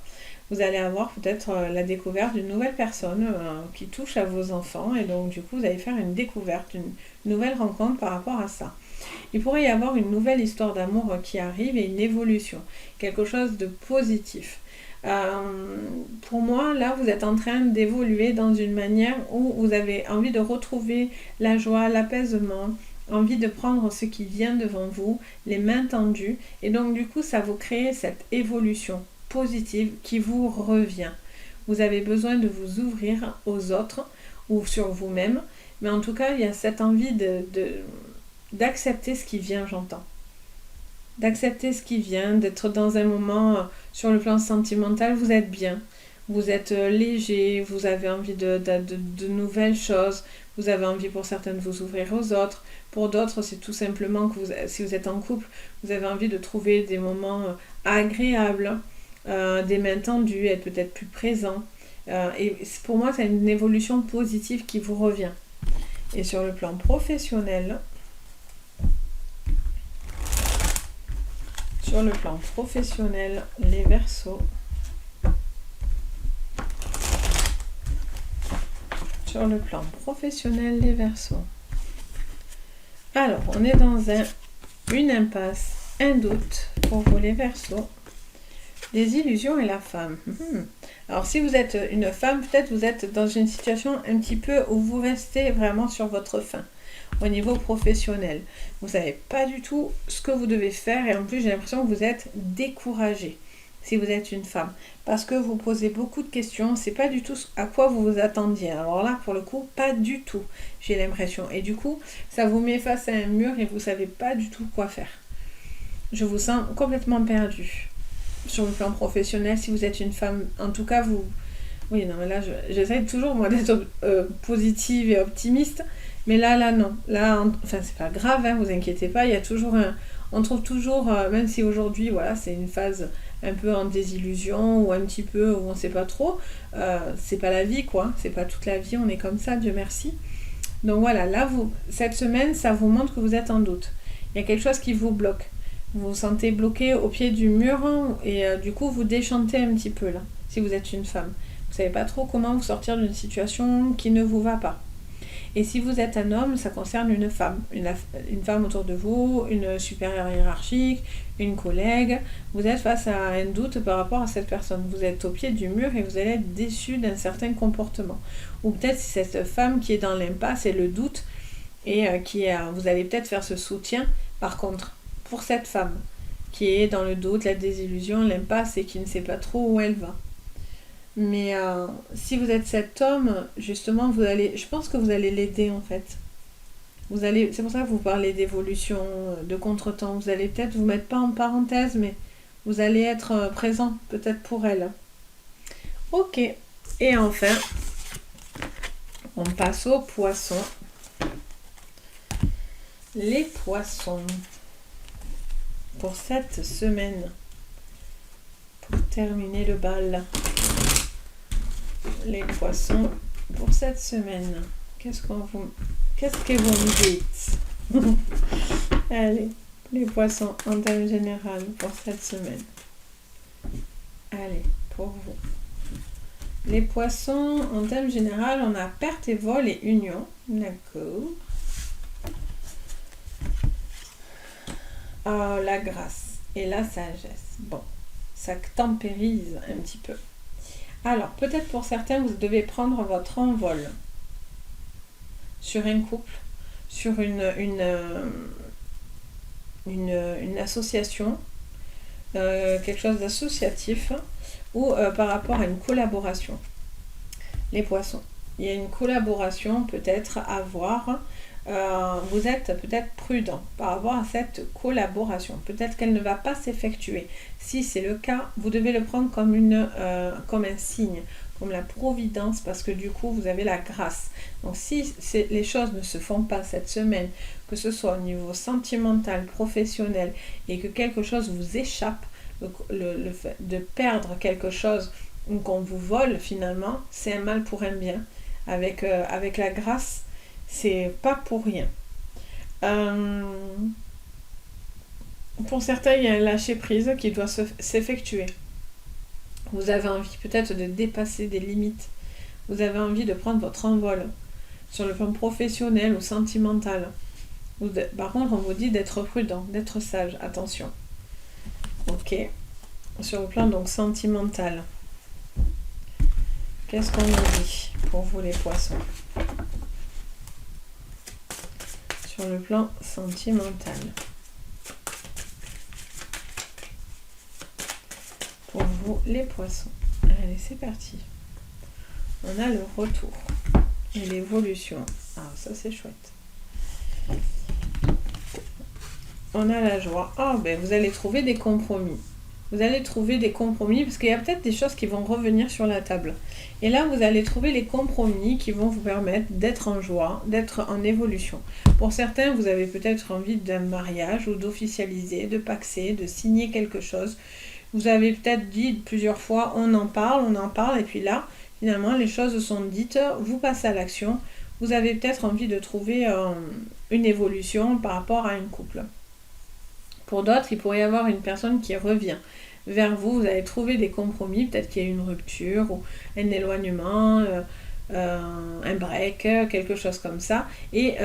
Vous allez avoir peut-être la découverte d'une nouvelle personne qui touche à vos enfants. Et donc, du coup, vous allez faire une découverte, une nouvelle rencontre par rapport à ça. Il pourrait y avoir une nouvelle histoire d'amour qui arrive et une évolution. Quelque chose de positif. Pour moi, là, vous êtes en train d'évoluer dans une manière où vous avez envie de retrouver la joie, l'apaisement, envie de prendre ce qui vient devant vous, les mains tendues. Et donc, du coup, ça vous crée cette évolution positive qui vous revient. Vous avez besoin de vous ouvrir aux autres ou sur vous-même, mais en tout cas il y a cette envie d'accepter ce qui vient, j'entends. D'accepter ce qui vient, d'être dans un moment sur le plan sentimental, vous êtes bien, vous êtes léger, vous avez envie de nouvelles choses, vous avez envie pour certains de vous ouvrir aux autres, pour d'autres c'est tout simplement que si vous êtes en couple, vous avez envie de trouver des moments agréables, des mains tendues, être peut-être plus présent. Et pour moi, c'est une évolution positive qui vous revient. Et sur le plan professionnel, les Verseaux. Sur le plan professionnel, les Verseaux. Alors, on est dans une impasse, un doute pour vous, les Verseaux. Les illusions et la femme. Alors si vous êtes une femme, peut-être vous êtes dans une situation un petit peu où vous restez vraiment sur votre faim au niveau professionnel. Vous ne savez pas du tout ce que vous devez faire et en plus j'ai l'impression que vous êtes découragé si vous êtes une femme. Parce que vous posez beaucoup de questions, c'est pas du tout à quoi vous vous attendiez. Alors là, pour le coup, pas du tout, j'ai l'impression. Et du coup, ça vous met face à un mur et vous ne savez pas du tout quoi faire. Je vous sens complètement perdu. Sur le plan professionnel, si vous êtes une femme, en tout cas vous... Oui, non, mais là, j'essaie toujours, moi, d'être positive et optimiste, mais là, non. Là, enfin, c'est pas grave, vous inquiétez pas, il y a toujours on trouve toujours, même si aujourd'hui, voilà, c'est une phase un peu en désillusion, ou un petit peu, où on sait pas trop, c'est pas la vie, quoi, c'est pas toute la vie, on est comme ça, Dieu merci. Donc voilà, là, cette semaine, ça vous montre que vous êtes en doute. Il y a quelque chose qui vous bloque. Vous vous sentez bloqué au pied du mur et du coup vous déchantez un petit peu là, si vous êtes une femme. Vous savez pas trop comment vous sortir d'une situation qui ne vous va pas. Et si vous êtes un homme, ça concerne une femme. Une femme autour de vous, une supérieure hiérarchique, une collègue. Vous êtes face à un doute par rapport à cette personne. Vous êtes au pied du mur et vous allez être déçu d'un certain comportement. Ou peut-être c'est cette femme qui est dans l'impasse et le doute et vous allez peut-être faire ce soutien. Par contre, pour cette femme qui est dans le doute, la désillusion, l'impasse et qui ne sait pas trop où elle va. Mais si vous êtes cet homme, justement, je pense que vous allez l'aider en fait. C'est pour ça que vous parlez d'évolution, de contretemps. Vous allez peut-être vous mettre pas en parenthèse, mais vous allez être présent peut-être pour elle. Ok. Et enfin, on passe aux poissons. Les poissons. Pour cette semaine. Pour terminer le bal. Les poissons pour cette semaine. Qu'est-ce que vous me dites? Allez, les poissons en termes général pour cette semaine. Allez, pour vous. Les poissons en termes général, on a perte et vol et union. D'accord. Oh, la grâce et la sagesse. Bon, ça tempérise un petit peu. Alors, peut-être pour certains, vous devez prendre votre envol sur un couple, sur une association, quelque chose d'associatif, ou par rapport à une collaboration. Les poissons. Il y a une collaboration peut-être à voir. Vous êtes peut-être prudent par rapport à cette collaboration. Peut-être qu'elle ne va pas s'effectuer. Si c'est le cas, vous devez le prendre comme un signe, comme la providence, parce que du coup, vous avez la grâce. Donc, si les choses ne se font pas cette semaine, que ce soit au niveau sentimental, professionnel, et que quelque chose vous échappe, le fait de perdre quelque chose ou qu'on vous vole finalement, c'est un mal pour un bien. Avec la grâce, c'est pas pour rien. Pour certains, il y a un lâcher-prise qui doit s'effectuer. Vous avez envie peut-être de dépasser des limites. Vous avez envie de prendre votre envol sur le plan professionnel ou sentimental. Par contre, on vous dit d'être prudent, d'être sage. Attention. Ok. Sur le plan donc sentimental. Qu'est-ce qu'on nous dit pour vous les poissons ? Sur le plan sentimental. Pour vous les poissons. Allez, c'est parti. On a le retour et l'évolution. Ah, ça c'est chouette. On a la joie. Ah, ben vous allez trouver des compromis. Vous allez trouver des compromis parce qu'il y a peut-être des choses qui vont revenir sur la table. Et là, vous allez trouver les compromis qui vont vous permettre d'être en joie, d'être en évolution. Pour certains, vous avez peut-être envie d'un mariage ou d'officialiser, de paxer, de signer quelque chose. Vous avez peut-être dit plusieurs fois, on en parle, et puis là, finalement, les choses sont dites, vous passez à l'action. Vous avez peut-être envie de trouver une évolution par rapport à un couple. Pour d'autres, il pourrait y avoir une personne qui revient vers vous. Vous allez trouver des compromis. Peut-être qu'il y a une rupture ou un éloignement, un break, quelque chose comme ça. Et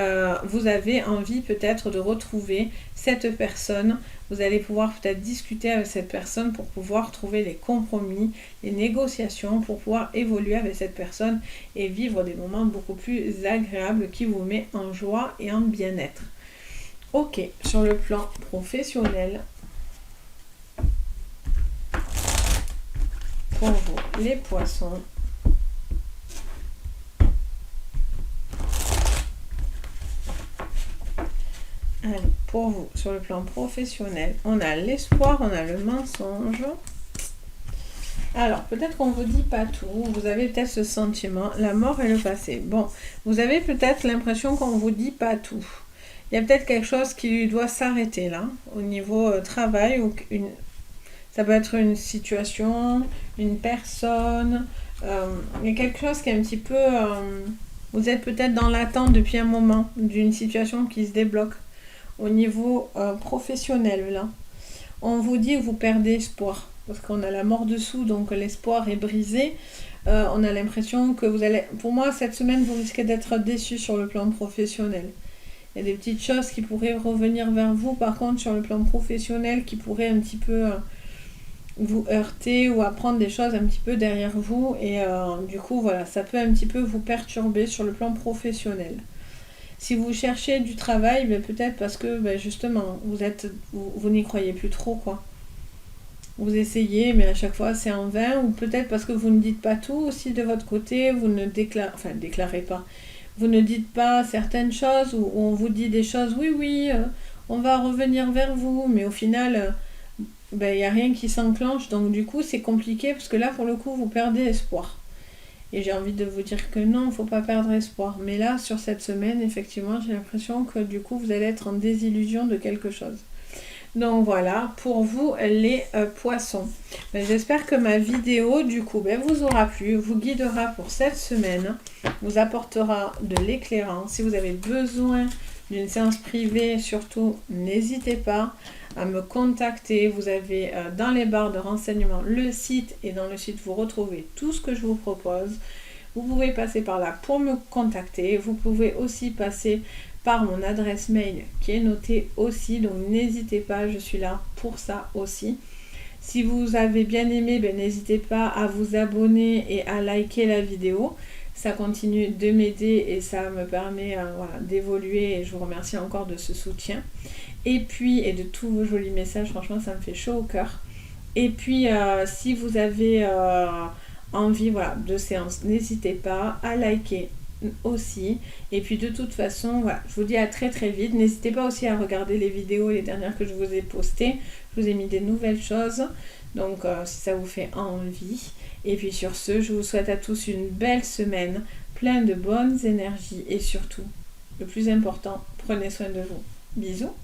vous avez envie peut-être de retrouver cette personne. Vous allez pouvoir peut-être discuter avec cette personne pour pouvoir trouver les compromis, les négociations, pour pouvoir évoluer avec cette personne et vivre des moments beaucoup plus agréables qui vous mettent en joie et en bien-être. Ok, sur le plan professionnel, pour vous, les poissons, allez, pour vous, sur le plan professionnel, on a l'espoir, on a le mensonge. Alors, peut-être qu'on ne vous dit pas tout, vous avez peut-être ce sentiment, la mort et le passé. Bon, vous avez peut-être l'impression qu'on ne vous dit pas tout. Il y a peut-être quelque chose qui doit s'arrêter là, au niveau travail, ou ça peut être une situation, une personne, il y a quelque chose qui est un petit peu... vous êtes peut-être dans l'attente depuis un moment d'une situation qui se débloque au niveau professionnel là. On vous dit que vous perdez espoir, parce qu'on a la mort dessous, donc l'espoir est brisé. on a l'impression que vous allez... Pour moi, cette semaine, vous risquez d'être déçus sur le plan professionnel. Il y a des petites choses qui pourraient revenir vers vous, par contre, sur le plan professionnel, qui pourraient un petit peu vous heurter ou apprendre des choses un petit peu derrière vous. Et du coup, voilà, ça peut un petit peu vous perturber sur le plan professionnel. Si vous cherchez du travail, ben peut-être parce que justement, vous n'y croyez plus trop, quoi. Vous essayez, mais à chaque fois c'est en vain, ou peut-être parce que vous ne dites pas tout aussi de votre côté, vous ne déclarez pas. Vous ne dites pas certaines choses, ou on vous dit des choses, oui, on va revenir vers vous, mais au final, il n'y a rien qui s'enclenche, donc du coup c'est compliqué, parce que là pour le coup vous perdez espoir. Et j'ai envie de vous dire que non, il ne faut pas perdre espoir. Mais là, sur cette semaine, effectivement, j'ai l'impression que du coup, vous allez être en désillusion de quelque chose. Donc voilà, pour vous, les poissons. J'espère que ma vidéo, du coup, vous aura plu, vous guidera pour cette semaine, vous apportera de l'éclairance. Si vous avez besoin d'une séance privée, surtout, n'hésitez pas à me contacter. Vous avez dans les barres de renseignements le site, et dans le site vous retrouvez tout ce que je vous propose. Vous pouvez passer par là pour me contacter. Vous pouvez aussi passer par mon adresse mail qui est notée aussi, donc n'hésitez pas, je suis là pour ça aussi. Si vous avez bien aimé, n'hésitez pas à vous abonner et à liker la vidéo. Ça continue de m'aider et ça me permet d'évoluer, et je vous remercie encore de ce soutien. Et puis, et de tous vos jolis messages, franchement ça me fait chaud au cœur. Et puis si vous avez envie de séance, n'hésitez pas à liker aussi. Et puis de toute façon, je vous dis à très très vite. N'hésitez pas aussi à regarder les vidéos, les dernières que je vous ai postées. Je vous ai mis des nouvelles choses, donc si ça vous fait envie. Et puis sur ce, je vous souhaite à tous une belle semaine, plein de bonnes énergies, et surtout, le plus important, prenez soin de vous. Bisous.